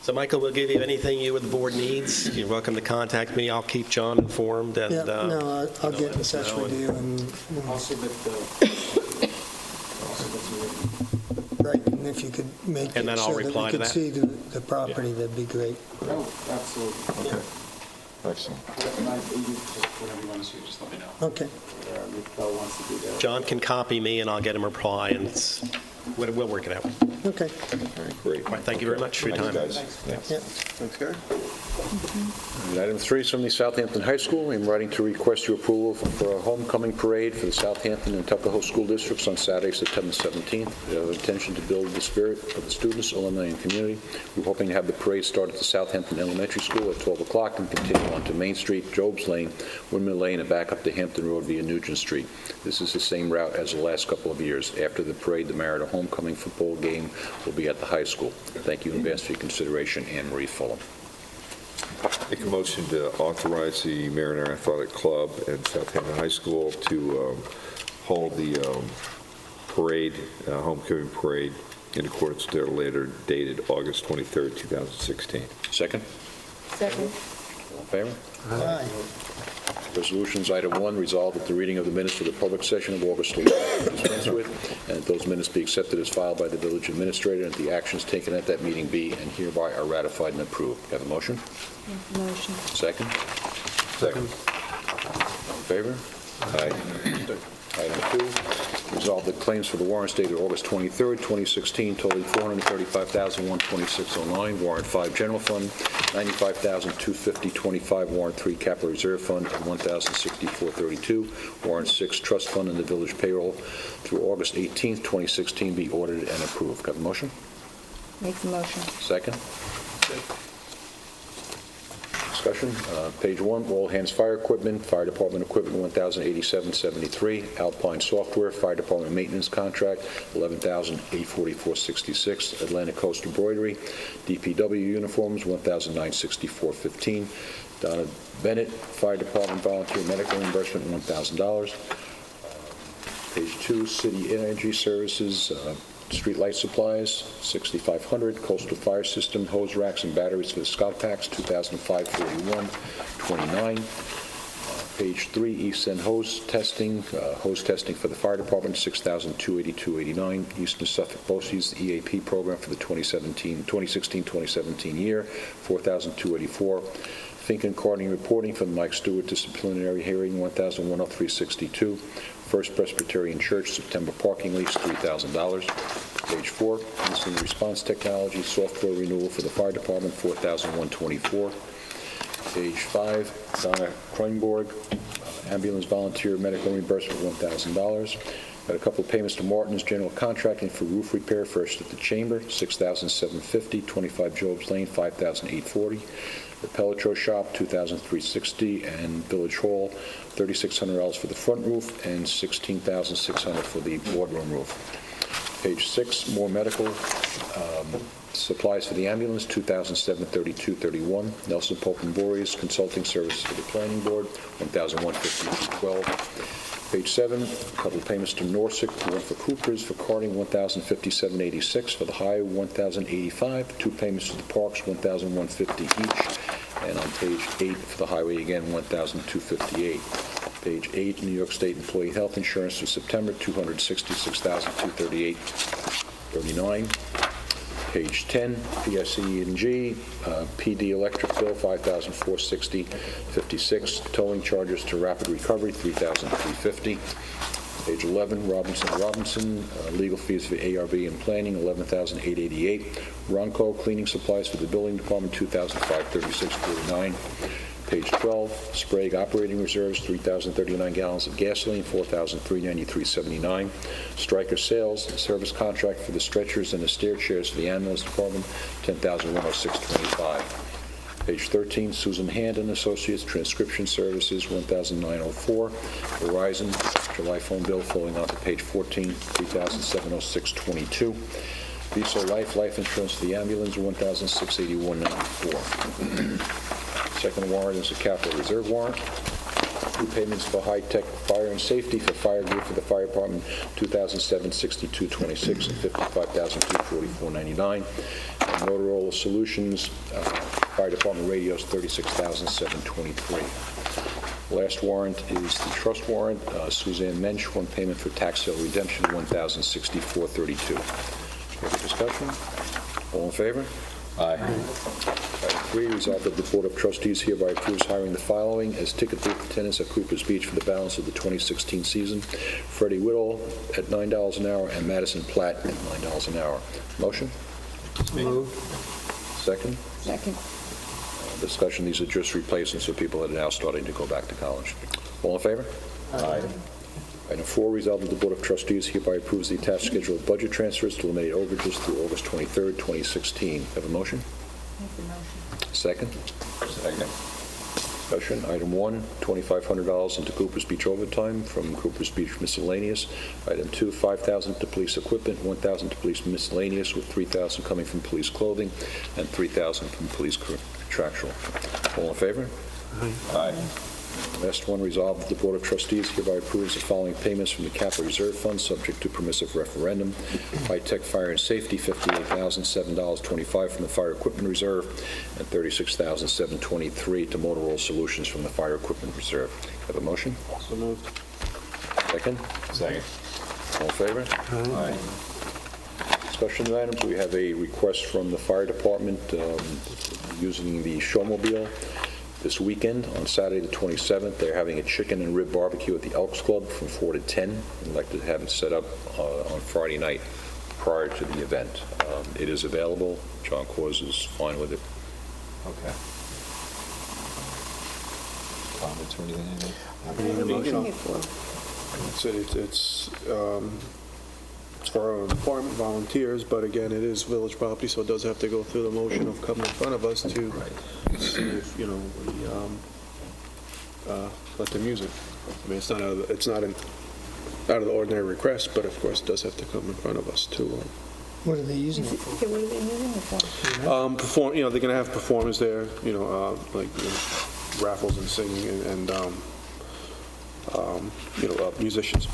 So, Michael, we'll give you anything you or the board needs. You're welcome to contact me. I'll keep John informed. And, Yeah, no, I'll get in touch with you and, I'll submit right, and if you could make And it then I'll so that we reply to could that. see the property, that'd be great. Oh, absolutely. Okay. Excellent. Whatever you want to see, just let me know. Okay. If Bill wants to do that. John can copy me, and I'll get him a reply, and we'll work it out. Okay. All right, great. All right, thank you very much for your time. Thanks, guys. Yeah. Yeah. Thanks, Gary. And Item 3 is from the Southampton High School. I'm writing to request your approval for a homecoming parade for the Southampton and Tuckahoe school districts on Saturday, September 17th. We have an intention to build the spirit of the students, alumni, and community. We're hoping to have the parade start at the Southampton Elementary School at 12 o'clock and continue on to Main Street, Jobs Lane, Windmill Lane, and back up to Hampton Road via Nugent Street. This is the same route as the last couple of years. After the parade, the Merida homecoming football game will be at the high school. Thank you in advance for your consideration. Anne Marie Fulham. Make a motion to authorize the Mariner Athletic Club and Southampton High School to hold the parade, homecoming parade, in accordance with their letter dated August 23rd, 2016. Second? Second. All in favor? Aye. Resolutions, item 1, resolved that the reading of the minutes for the public session of August 11th be dispensed with, and that those minutes be accepted as filed by the village administrator, and that the actions taken at that meeting be and hereby are ratified and approved. Have a motion? Motion. Second? Second. All in favor? Aye. Item 2, resolve that claims for the warrants dated August 23rd, 2016 totaling $435,126.09, warrant 5 general fund, $95,250.25, warrant 3 capital reserve fund, and $1,064.32, warrant 6 trust fund, and the village payroll through August 18th, 2016 be ordered and approved. Have a motion? Make the motion. Second? Discussion. Page 1, all hands fire equipment, fire department equipment, $1,087.73. Alpine software, fire department maintenance contract, $11,844.66. Atlantic Coast embroidery, DPW uniforms, $1,964.15. Donna Bennett, fire department volunteer medical reimbursement, $1,000. Page 2, city energy services, street light supplies, $6,500. Coastal fire system, hose racks and batteries for the scout packs, $2,541.29. Page 3, East End hose testing for the fire department, $6,282.89. Eastern Suffolk BOCES, the EAP program for the 2016-2017 year, $4,284. Fink and Carding reporting for the Mike Stewart disciplinary hearing, $1,103.62. First Presbyterian Church, September parking lease, $3,000. Page 4, incident response technology, software renewal for the fire department, $4,124. Page 5, Donna Kreinborg, ambulance volunteer medical reimbursement, $1,000. Got a couple of payments to Martin's General Contracting for roof repair, first at the Chamber, $6,750, 25 Jobs Lane, $5,840. The Pelletro Shop, $2,360, and Village Hall, $3,600 for the front roof and $16,600 for the boardroom roof. Page 6, more medical supplies for the ambulance, $2,732.31. Nelson Pope and Voorhees consulting services for the planning board, $1,152.12. Page 7, a couple of payments to Norsec, one for Coopers for carting, $1,057.86. For the highway, $1,085. 2 payments to the parks, $1,150 each. And on page 8 for the highway again, $1,258. Page 8, New York State Employee Health Insurance for September, $266,238.39. Page 10, PSE&G, PD electric bill, $5,460.56. Towing charges to Rapid Recovery, $3,350. Page 11, Robinson, legal fees for ARB and planning, $11,888. Ronco, cleaning supplies for the building department, $2,536.49. Page 12, Sprague operating reserves, 3,039 gallons of gasoline, $4,393.79. Stryker sales, service contract for the stretchers and the stair chairs for the ambulance department, $10,106.25. Page 13, Susan Hand and Associates, transcription services, $1,904. Verizon, July phone bill, flowing on to page 14, $3,706.22. Visa life insurance for the ambulance, $1,681.94. Second warrant is a capital reserve warrant. Two payments for high-tech fire and safety for fire gear for the fire department, $2,762.26 and $55,244.99. And Motorola Solutions, fire department radios, $36,723. Last warrant is the trust warrant. Suzanne Mensch, one payment for tax sale redemption, $1,064.32. Any discussion? All in favor? Aye. Item 3, resolved that the Board of Trustees hereby approves hiring the following as ticket booth attendants at Cooper's Beach for the balance of the 2016 season: Freddie Whittle at $9 an hour and Madison Platt at $9 an hour. Motion? Moved. Second? Second. Discussion, these are just replacements of people that are now starting to go back to college. All in favor? Aye. Item 4, resolved that the Board of Trustees hereby approves the attached schedule of budget transfers to eliminate overages through August 23rd, 2016. Have a motion? Make the motion. Second? Second. Discussion. Item 1, $2,500 into Cooper's Beach overtime from Cooper's Beach miscellaneous. Item 2, $5,000 to police equipment, $1,000 to police miscellaneous, with $3,000 coming from police clothing and $3,000 from police contractual. All in favor? Aye. Last one, resolved that the Board of Trustees hereby approves the following payments from the Capital Reserve Fund, subject to permissive referendum. High-tech fire and safety, $58,007.25 from the Fire Equipment Reserve, and $36,723 to Motorola Solutions from the Fire Equipment Reserve. Have a motion? So moved. Second? Second. All in favor? Aye. Discussion items, we have a request from the fire department using the showmobile. This weekend, on Saturday the 27th, they're having a chicken and rib barbecue at the Elks Club from 4 to 10. We'd like to have it set up on Friday night prior to the event. It is available. John Cause is fine with it. Okay. Comments or anything? We need a motion. Bring it forward. It's for our department volunteers, but again, it is village property, so it does have to go through the motion of coming in front of us to see if, we let them use it. I mean, it's not out of the ordinary request, but of course, it does have to come in front of us to What are they using it for? Okay, what are they using it for? perform. They're going to have performers there, raffles and singing and musicians.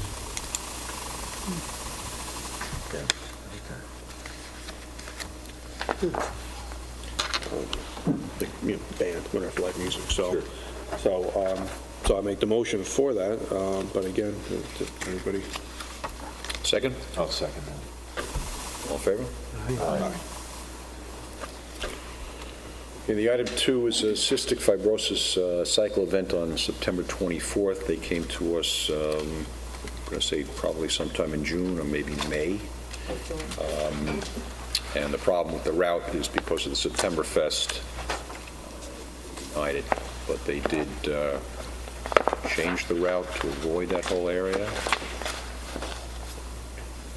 Band, whatever, live music. So I make the motion for that. But again, everybody. Second? I'll second that. All in favor? Aye. Okay, the item 2 is a cystic fibrosis cycle event on September 24th. They came to us, I'm going to say probably sometime in June or maybe May. And the problem with the route is because of the September Fest, denied it, but they did change the route to avoid that whole area.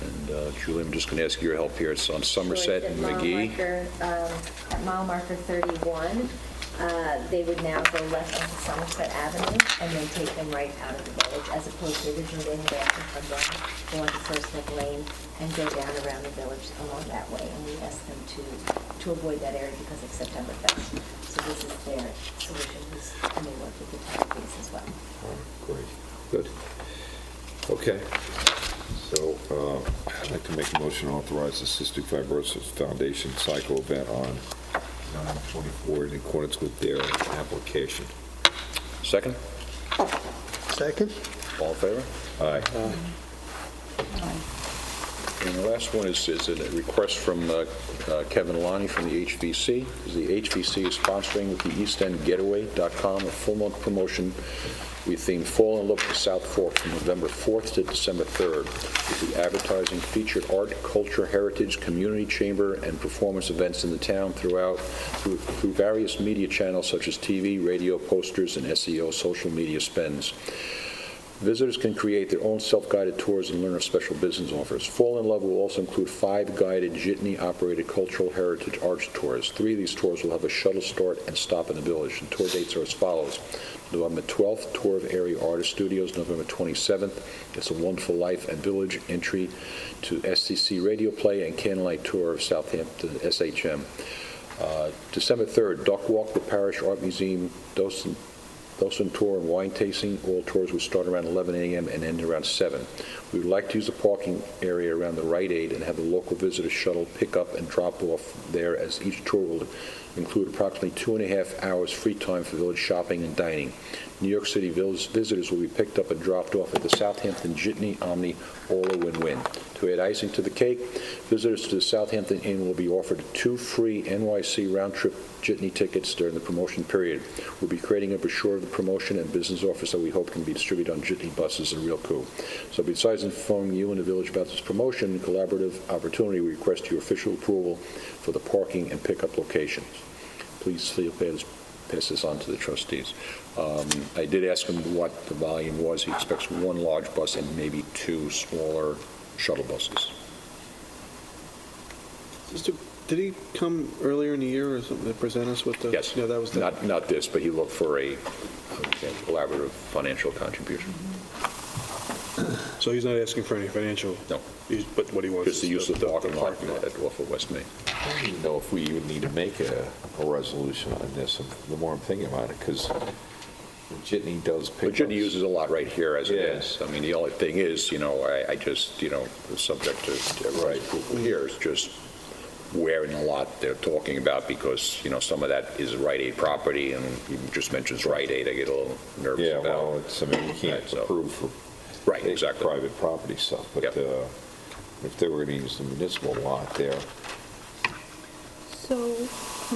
And Julie, I'm just going to ask your help here. It's on Somerset and McGee. At mile marker 31, they would now go left onto Somerset Avenue and then take them right out of the village, as opposed to originally they had to come down, go onto First Neck Lane and go down around the village along that way. And we asked them to avoid that area because of September Fest. So this is their solution, and they work with the town police as well. Great. Good. Okay. So I'd like to make a motion to authorize the Cystic Fibrosis Foundation cycle event on 9/24 in accordance with their application. Second? Second? All in favor? Aye. And the last one is a request from Kevin Lonnie from the HVC. The HVC is sponsoring with the EastEndGetaway.com a full-month promotion. We theme Fall in Love with the South Fork from November 4th to December 3rd with the advertising featured art, culture, heritage, community chamber, and performance events in the town through various media channels such as TV, radio, posters, and SEO social media spends. Visitors can create their own self-guided tours and learn of special business offers. Fall in Love will also include 5 guided jitney-operated cultural heritage arts tours. 3 of these tours will have a shuttle start and stop in the village. And tour dates are as follows. November 12th, tour of area artist studios. November 27th, It's a Wonderful Life and Village, entry to SCC radio play and candlelight tour of Southampton SHM. December 3rd, Duck Walk, the Parish Art Museum, Dawson Tour and wine tasting. All tours will start around 11 a.m. and end around 7. We would like to use the parking area around the Rite Aid and have the local visitor shuttle pick up and drop off there, as each tour will include approximately 2.5 hours free time for village shopping and dining. New York City visitors will be picked up and dropped off at the Southampton Jitney Omni, all a win-win. To add icing to the cake, visitors to the Southampton Inn will be offered 2 free NYC round-trip Jitney tickets during the promotion period. We'll be creating a brochure of the promotion and business offers that we hope can be distributed on Jitney buses, a real coup. So besides informing you and the village about this promotion and collaborative opportunity, we request your official approval for the parking and pickup locations. Please pass this on to the trustees. I did ask him what the volume was. He expects 1 large bus and maybe 2 smaller shuttle buses. Did he come earlier in the year or something to present us with the? Yes. Yeah, that was the. Not this, but he looked for a collaborative financial contribution. So he's not asking for any financial? No. But what he wants Just the use of the parking lot off of West Main. I don't even know if we even need to make a resolution on this, the more I'm thinking about it, because Jitney does pick But Jitney uses a lot right here as it is. I mean, the only thing is, I just, subject to everybody's approval here is just where in the lot they're talking about, because, some of that is Rite Aid property, and you just mentions Rite Aid, I get a little nervous about. Yeah, well, you can't approve for private property stuff, but if they were going to use the municipal lot there. So,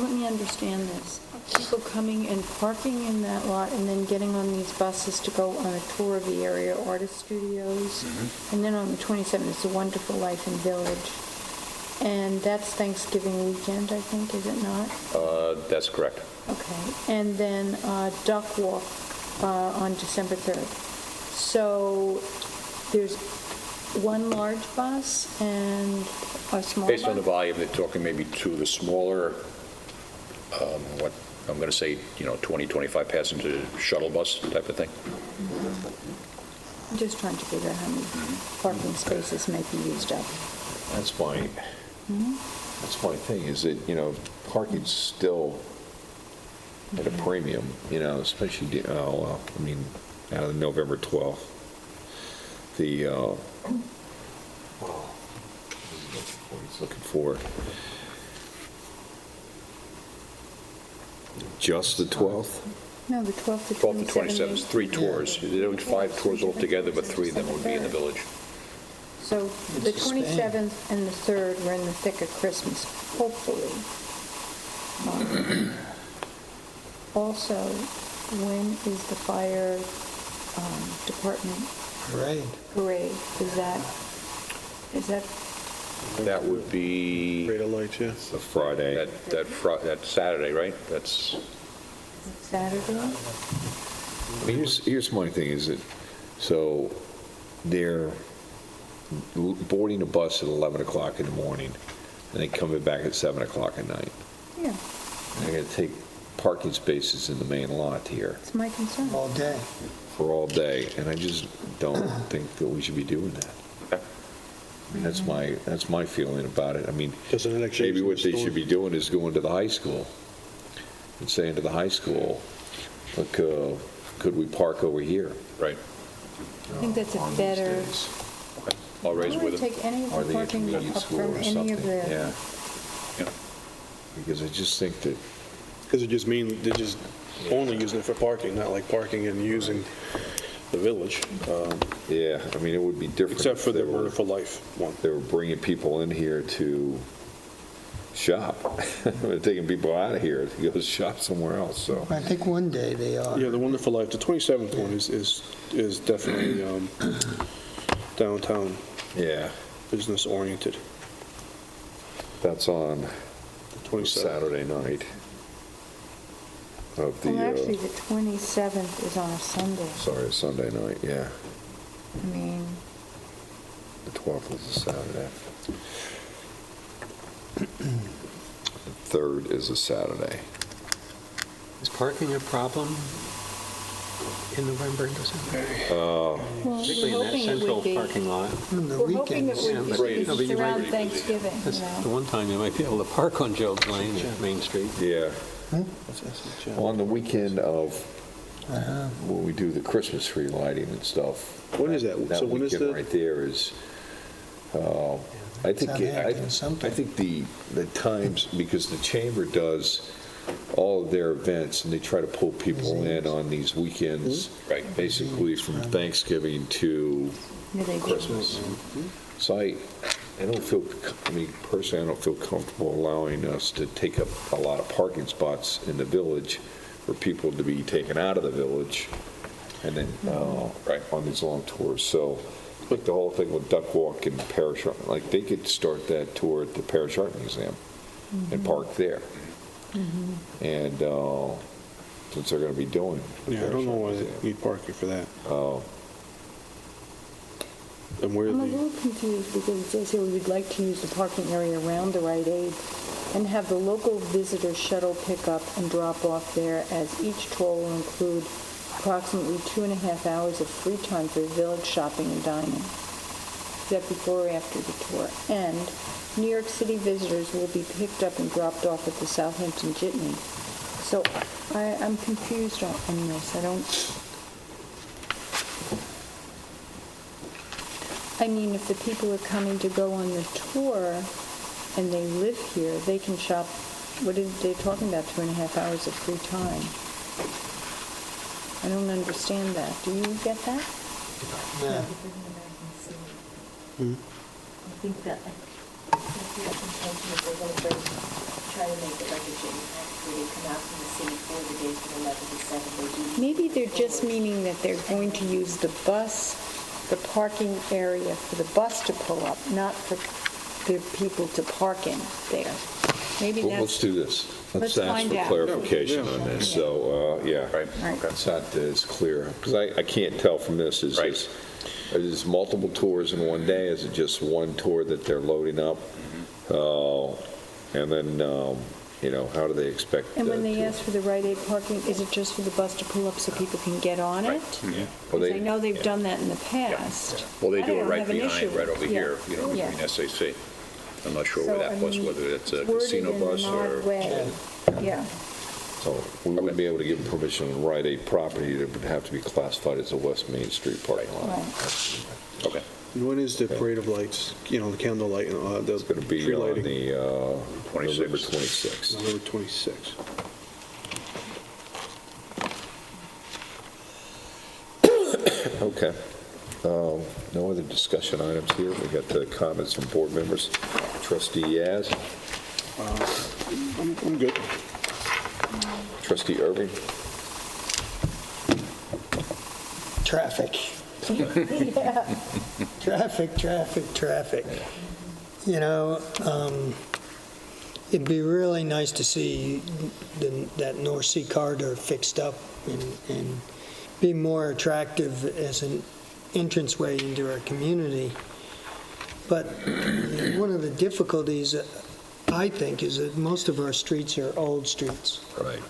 let me understand this. Are people coming and parking in that lot and then getting on these buses to go on a tour of the area artist studios? And then on the 27th, it's a Wonderful Life and Village. And that's Thanksgiving weekend, I think, is it not? That's correct. Okay. And then Duck Walk on December 3rd. So there's 1 large bus and a small Based on bus? the volume, they're talking maybe 2 of the smaller, what I'm going to say, 20, 25 passenger shuttle bus type of thing. I'm just trying to figure out how many parking spaces might be used up. That's my thing, is that, parking's still at a premium, especially, out of November 12th. What he's looking for. Just the 12th? No, the 12th to 12th to 27th, 27th. 3 tours. They're doing 5 tours altogether, but 3 of them would be in the village. So the 27th and the 3rd, we're in the thick of Christmas, hopefully. Also, when is the fire department parade? That would be... Parade of Lights, yeah. The Friday. That's Saturday, right? That's... Saturday? I mean, here's my thing, is that, so they're boarding a bus at 11 o'clock in the morning, and they coming back at 7 o'clock at night. Yeah. They're going to take parking spaces in the main lot here. It's my concern. All day. For all day, and I just don't think that we should be doing that. I mean, that's my feeling about it. I mean, maybe what they should be doing is going to the high school and saying to the high school, look, could we park over here? Right. I think that's a better... I'll raise it with them. Take any of Or the the parking intermediate up school from or any something, of the... yeah. Because I just think that... Because it just means they're just only using it for parking, not like parking and using the village. Yeah, I mean, it would be different. Except for if the they were- Murder for Life one. They were bringing people in here to shop. They're taking people out of here to go shop somewhere else, so. I think one day they are. Yeah, the Wonder for Life, the 27th one is definitely downtown Yeah, business oriented. that's on 27th. Saturday night of Well, actually, the, the 27th is on a Sunday. Sunday night, yeah. I mean, The 12th is a Saturday. The 3rd is a Saturday. Is parking a problem in November and December? well, Particularly we're in that hoping it central would be. parking lot. On the We're hoping it weekends. would Yeah, be but, because but it's you around might- Thanksgiving, That's you the know. one time you might be able to park on Job's Lane at Main Street. Yeah. On the weekend of, when we do the Christmas tree lighting and stuff. When is that? So when is weekend the- right there is, I think, I think the times, because the chamber does all of their events, and they try to pull people in on these weekends, basically from Thanksgiving to Yeah, they do. Christmas. So I don't feel, I mean, personally, I don't feel comfortable allowing us to take up a lot of parking spots in the village for people to be taken out of the village and then, on these long tours. So, like the whole thing with Duck Walk and Parish Art, like they could start that tour at the Parish Art Museum and park there. And, since they're going to be doing. the Yeah, I Parish don't know Art why Museum. they need parking for that. And where I'm a the, little confused because it says here we would like to use the parking area around the Rite Aid and have the local visitor shuttle pick up and drop off there, as each tour will include approximately 2.5 hours of free time for village shopping and dining. Is that before or after the tour? And New York City visitors will be picked up and dropped off at the Southampton Jitney. So I'm confused on this. I mean, if the people are coming to go on the tour and they live here, they can shop, what are they talking about, 2.5 hours of free time? I don't understand that. Do you get that? Yeah. I think that, I think the intention is they're going to try to make it like a gym where they come out from the city for the day from 11 to 7. They do. Maybe they're just meaning that they're going to use the bus, the parking area for the bus to pull up, not for the people to park in there. Maybe Well, let's that's, do this. Let's Let's ask find for out. clarification on this. So, yeah. Right. It's not as clear, because I can't tell from this, is this multiple tours in one day? Is it just one tour that they're loading up? And then, how do they expect? and when they to- ask for the Rite Aid parking, is it just for the bus to pull up so people can get on it? Yeah. Well, Because I know they've done that in the past. Well, they I do it don't right have an behind, issue right over with- here, yeah. Yeah. between SAC. I'm not sure So, where I that was, mean, whether it's a it's worded casino in bus an or... odd way. Yeah. So we wouldn't be able to give them permission on Rite Aid property. It would have to be classified as a West Main Street parking lot. Right. Okay. and when is the parade of lights, the candle light, the It's going to be tree on lighting? the 26th. November 26th. November 26th. Okay. No other discussion items here. We got the comments from board members. Trustee Yaz, I'm good. Trustee Irving, Traffic. Yeah. Traffic. It'd be really nice to see that North Sea corridor fixed up and be more attractive as an entranceway into our community. But one of the difficulties, I think, is that most of our streets are old streets. right.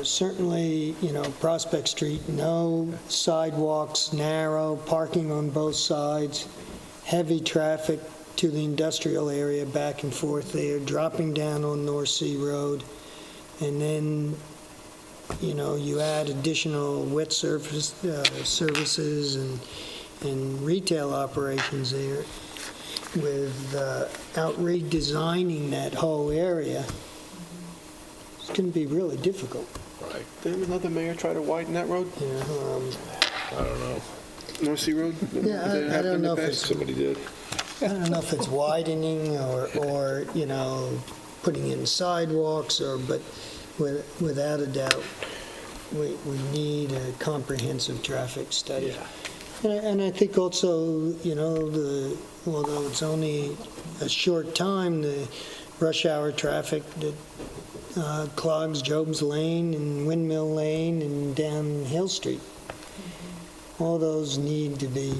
Certainly, Prospect Street, no sidewalks, narrow, parking on both sides, heavy traffic to the industrial area back and forth there, dropping down on North Sea Road. And then, you add additional wet surface services and retail operations there without redesigning that whole area. It's going to be really difficult. Right. Didn't another mayor try to widen that road? Yeah, I don't know. North Sea Road? Yeah, Did it I happen don't in the know if past? it's- Somebody did. I don't know if it's widening or putting in sidewalks but without a doubt, we need a comprehensive traffic study. And I think also, although it's only a short time, the rush hour traffic that clogs Job's Lane and Windmill Lane and down Hill Street, all those need to be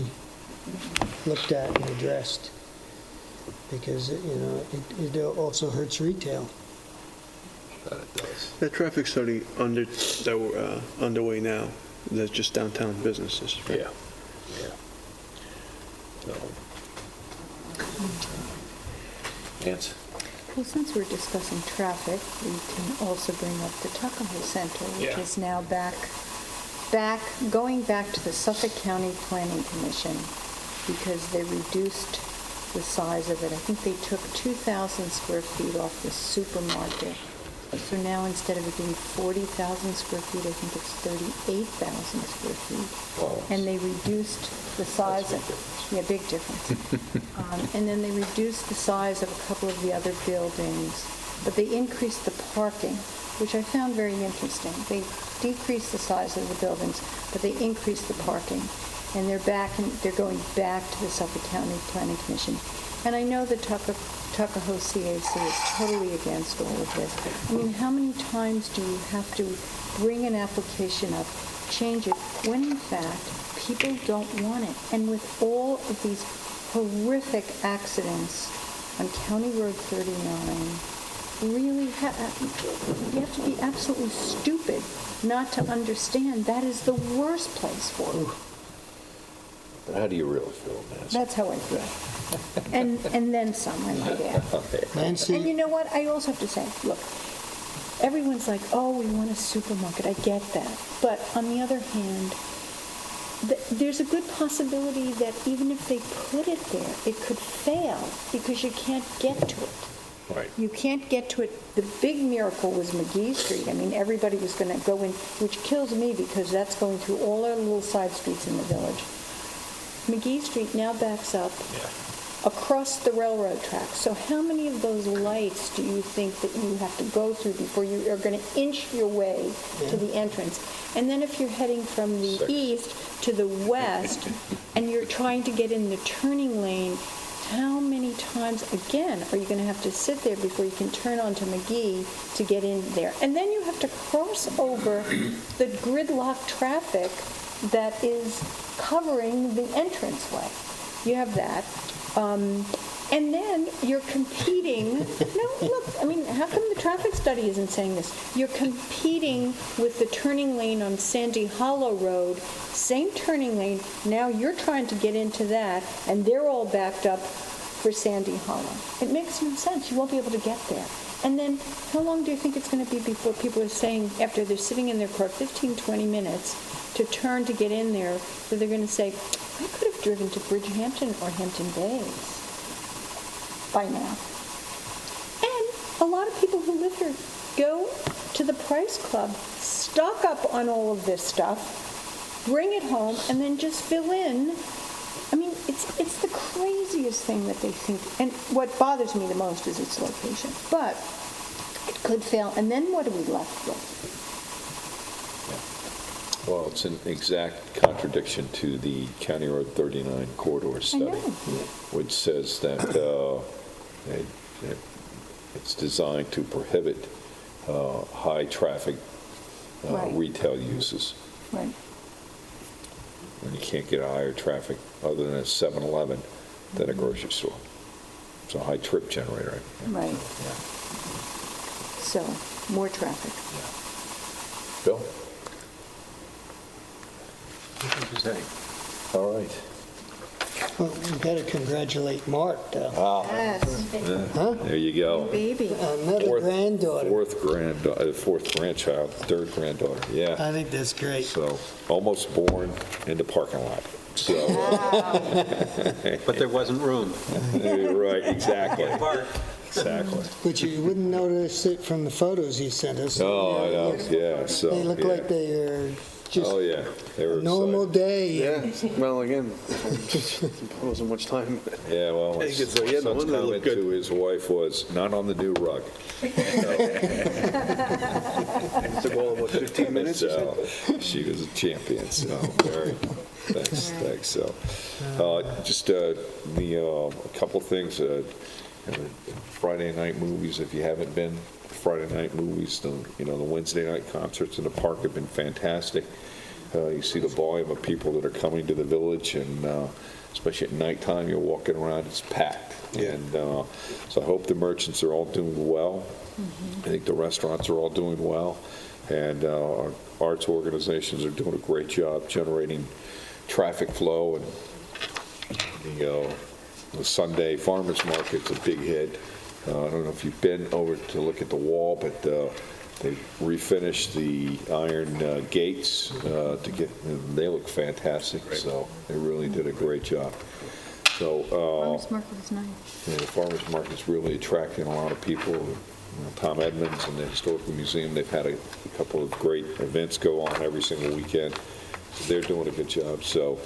looked at and addressed, because, it also hurts retail. That it does. That traffic study that we're underway now, that's just downtown businesses, right? Yeah. So. Nance? Well, since we're discussing traffic, we can also bring up the Tuckahoe Center, which is now going back to the Suffolk County Planning Commission, because they reduced the size of it. I think they took 2,000 square feet off the supermarket. So now instead of it being 40,000 square feet, I think it's 38,000 square feet. Wow. And they reduced the size of, big difference. And then they reduced the size of a couple of the other buildings, but they increased the parking, which I found very interesting. They decreased the size of the buildings, but they increased the parking. And they're going back to the Suffolk County Planning Commission. And I know the Tuckahoe CAC is totally against all of this. I mean, how many times do you have to bring an application up, change it, when in fact people don't want it? And with all of these horrific accidents on County Road 39, really, you have to be absolutely stupid not to understand that is the worst place for it. How do you really feel, Nancy? That's how I feel. And then some, I might add. Nancy? And you know what? I also have to say, look, everyone's like, oh, we want a supermarket. I get that. But on the other hand, there's a good possibility that even if they put it there, it could fail because you can't get to it. Right. You can't get to it. The big miracle was McGee Street. I mean, everybody was going to go in, which kills me because that's going through all our little side streets in the village. McGee Street now backs up across the railroad tracks. So how many of those lights do you think that you have to go through before you are going to inch your way to the entrance? And then if you're heading from the east to the west and you're trying to get in the turning lane, how many times, again, are you going to have to sit there before you can turn onto McGee to get in there? And then you have to cross over the gridlock traffic that is covering the entranceway. You have that. And then you're competing. No, look, I mean, how come the traffic study isn't saying this? You're competing with the turning lane on Sandy Hollow Road, same turning lane. Now you're trying to get into that, and they're all backed up for Sandy Hollow. It makes no sense. You won't be able to get there. And then how long do you think it's going to be before people are saying, after they're sitting in their car 15, 20 minutes, to turn to get in there, that they're going to say, I could have driven to Bridgehampton or Hampton Bays by now. And a lot of people who live here go to the Price Club, stock up on all of this stuff, bring it home, and then just fill in. I mean, it's the craziest thing that they think. And what bothers me the most is its location. But it could fail. And then what are we left with? Well, it's an exact contradiction to the County Road 39 corridor study, which says that it's designed to prohibit high-traffic retail uses. Right. And you can't get a higher traffic other than a 7-Eleven than a grocery store. It's a high trip generator. Right. So, more traffic. Bill? All right. Well, we've got to congratulate Mark, though. Yes. Huh? There you go. Baby. Another granddaughter. Fourth grandchild, third granddaughter, yeah. I think that's great. So, almost born in the parking lot. So, But there wasn't room. Right, exactly. exactly. But you wouldn't notice it from the photos he sent us. Oh, I know, yeah, so. They look yeah. like they are just Oh, yeah, they were a normal day. Yeah, well, again, there wasn't much time. Yeah, well, I his think it's, yeah, no son's wonder they look comment good. to his wife was, not on the new rug. Took all of, what, 15 minutes, you said? So, she was a champion, so, very, thanks, so. Just a couple things, Friday night movies, if you haven't been, Friday night movies, the Wednesday night concerts in the park have been fantastic. You see the volume of people that are coming to the village, and especially at nighttime, you're walking around, it's packed. Yeah. And so I hope the merchants are all doing well. I think the restaurants are all doing well. And our arts organizations are doing a great job generating traffic flow. And the Sunday farmers market's a big hit. I don't know if you've been over to look at the wall, but they refinished the iron gates to get, and they look fantastic. So they really did a great job. So Farmers market is nice. the farmers market's really attracting a lot of people. Tom Edmonds and the Historical Museum, they've had a couple of great events go on every single weekend. So they're doing a good job. So,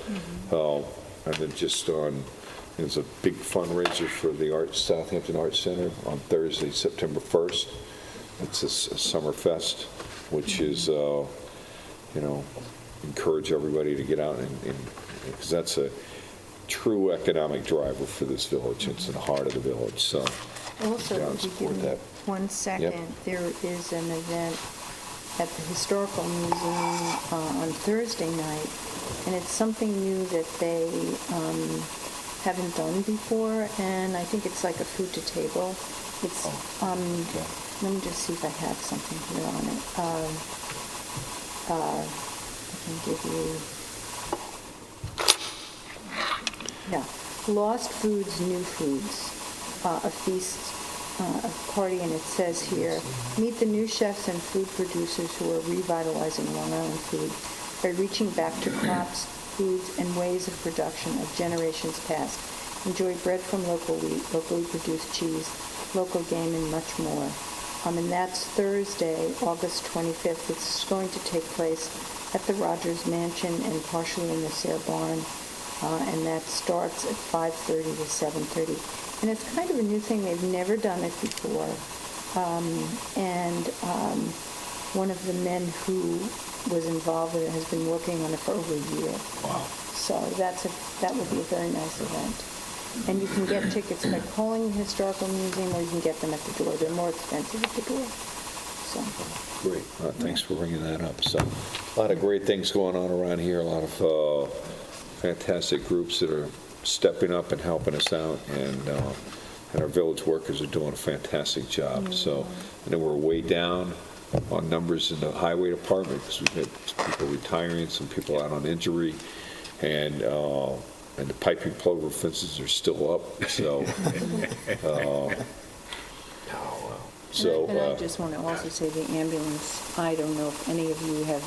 and then just on, there's a big fundraiser for the Southampton Arts Center on Thursday, September 1st. It's a summer fest, which is, encourage everybody to get out and because that's a true economic driver for this village. It's in the heart of the village, so. Also, yeah, if you support give me that. 1 second, there is an event at the Historical Museum on Thursday night, and it's something new that they haven't done before, and I think it's like a food to table. It's, let me just see if I have something here on it. I can give you, yeah, Lost Foods, New Foods, a feast, a party, and it says here, meet the new chefs and food producers who are revitalizing Long Island food by reaching back to crops, foods, and ways of production of generations past. Enjoy bread from local wheat, locally produced cheese, local game, and much more. And that's Thursday, August 25th. It's going to take place at the Rogers Mansion and partially in the Sayre Barn, and that starts at 5:30 to 7:30. And it's kind of a new thing. They've never done it before. One of the men who was involved in it has been working on it for over a year. Wow. So that would be a very nice event. And you can get tickets by calling the Historical Museum, or you can get them at the door. They're more expensive at the door. So. Great. Thanks for bringing that up. So, a lot of great things going on around here. A lot of fantastic groups that are stepping up and helping us out, and our village workers are doing a fantastic job. So, I know we're way down on numbers in the highway department because we've had some people retiring, some people out on injury, and the piping plover fences are still up. So. And I just want to also say the ambulance, I don't know if any of you have,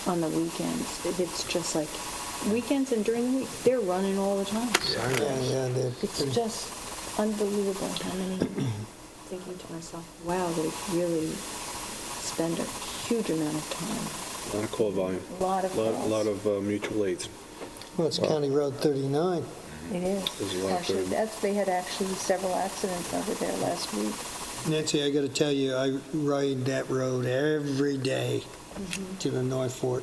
on the weekends, it's just like, weekends and during the week, they're running all the time. It's just unbelievable how many, thinking to myself, wow, they really spend a huge amount of time. A lot of call volume. A lot of calls. A lot of mutual aids. Well, it's County Road 39. It is. There's a lot Actually, there. they had actually several accidents over there last week. Nancy, I got to tell you, I ride that road every day to the North Fork.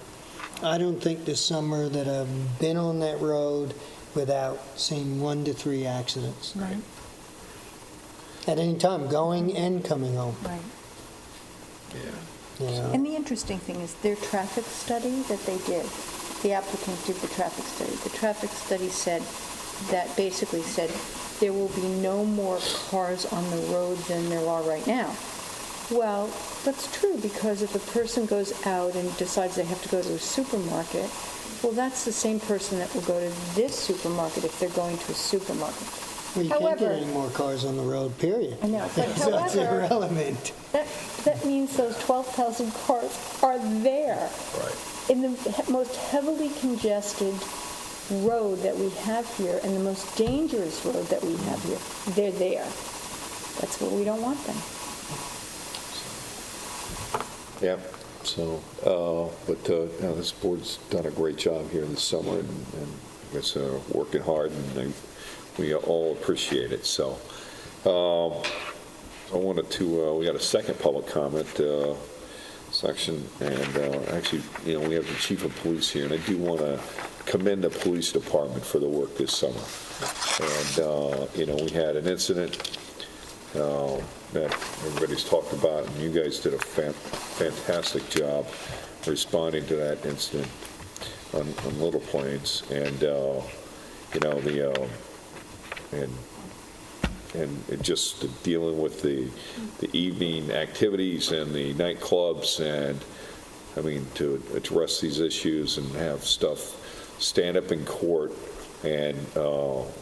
I don't think this summer that I've been on that road without seeing 1 to 3 accidents. Right. At any time, going and coming home. Right. Yeah. And the interesting thing is their traffic study that they did, the applicant did the traffic study. The traffic study basically said there will be no more cars on the road than there are right now. Well, that's true, because if a person goes out and decides they have to go to a supermarket, well, that's the same person that will go to this supermarket if they're going to a supermarket. Well, you can't get any more cars on the road, period. I know, but So it's however, irrelevant. that means those 12,000 cars are there. Right. In the most heavily congested road that we have here and the most dangerous road that we have here, they're there. That's what we don't want then. Yeah, so, this board's done a great job here this summer, and I guess working hard, and we all appreciate it, so. I wanted to, we got a second public comment section, and actually, we have the chief of police here, and I do want to commend the police department for the work this summer. And, we had an incident that everybody's talked about, and you guys did a fantastic job responding to that incident on Little Plains, and and it just dealing with the evening activities and the nightclubs, and I mean, to address these issues and have stuff stand up in court, and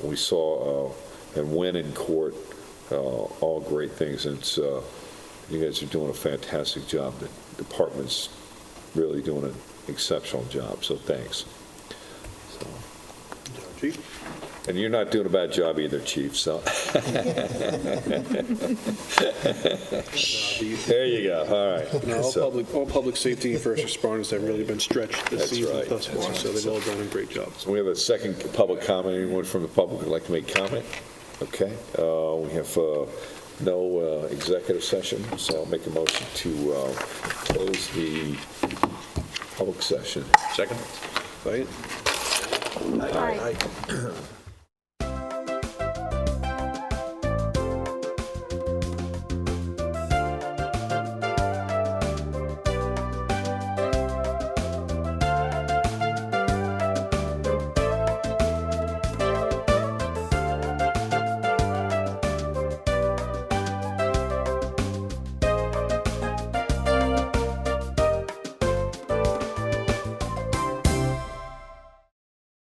we saw and win in court, all great things. And it's, you guys are doing a fantastic job. The department's really doing an exceptional job, so thanks. So. Chief? And you're not doing a bad job either, Chief, so. There you go, all right. No, So- all public safety and first responders have really been stretched this That's season right. thus far, That's so right. they've all done a great job. So we have a second public comment. Anyone from the public would like to make comment? Okay, we have no executive session, so I'll make a motion to close the public session. Second? Right? Aye.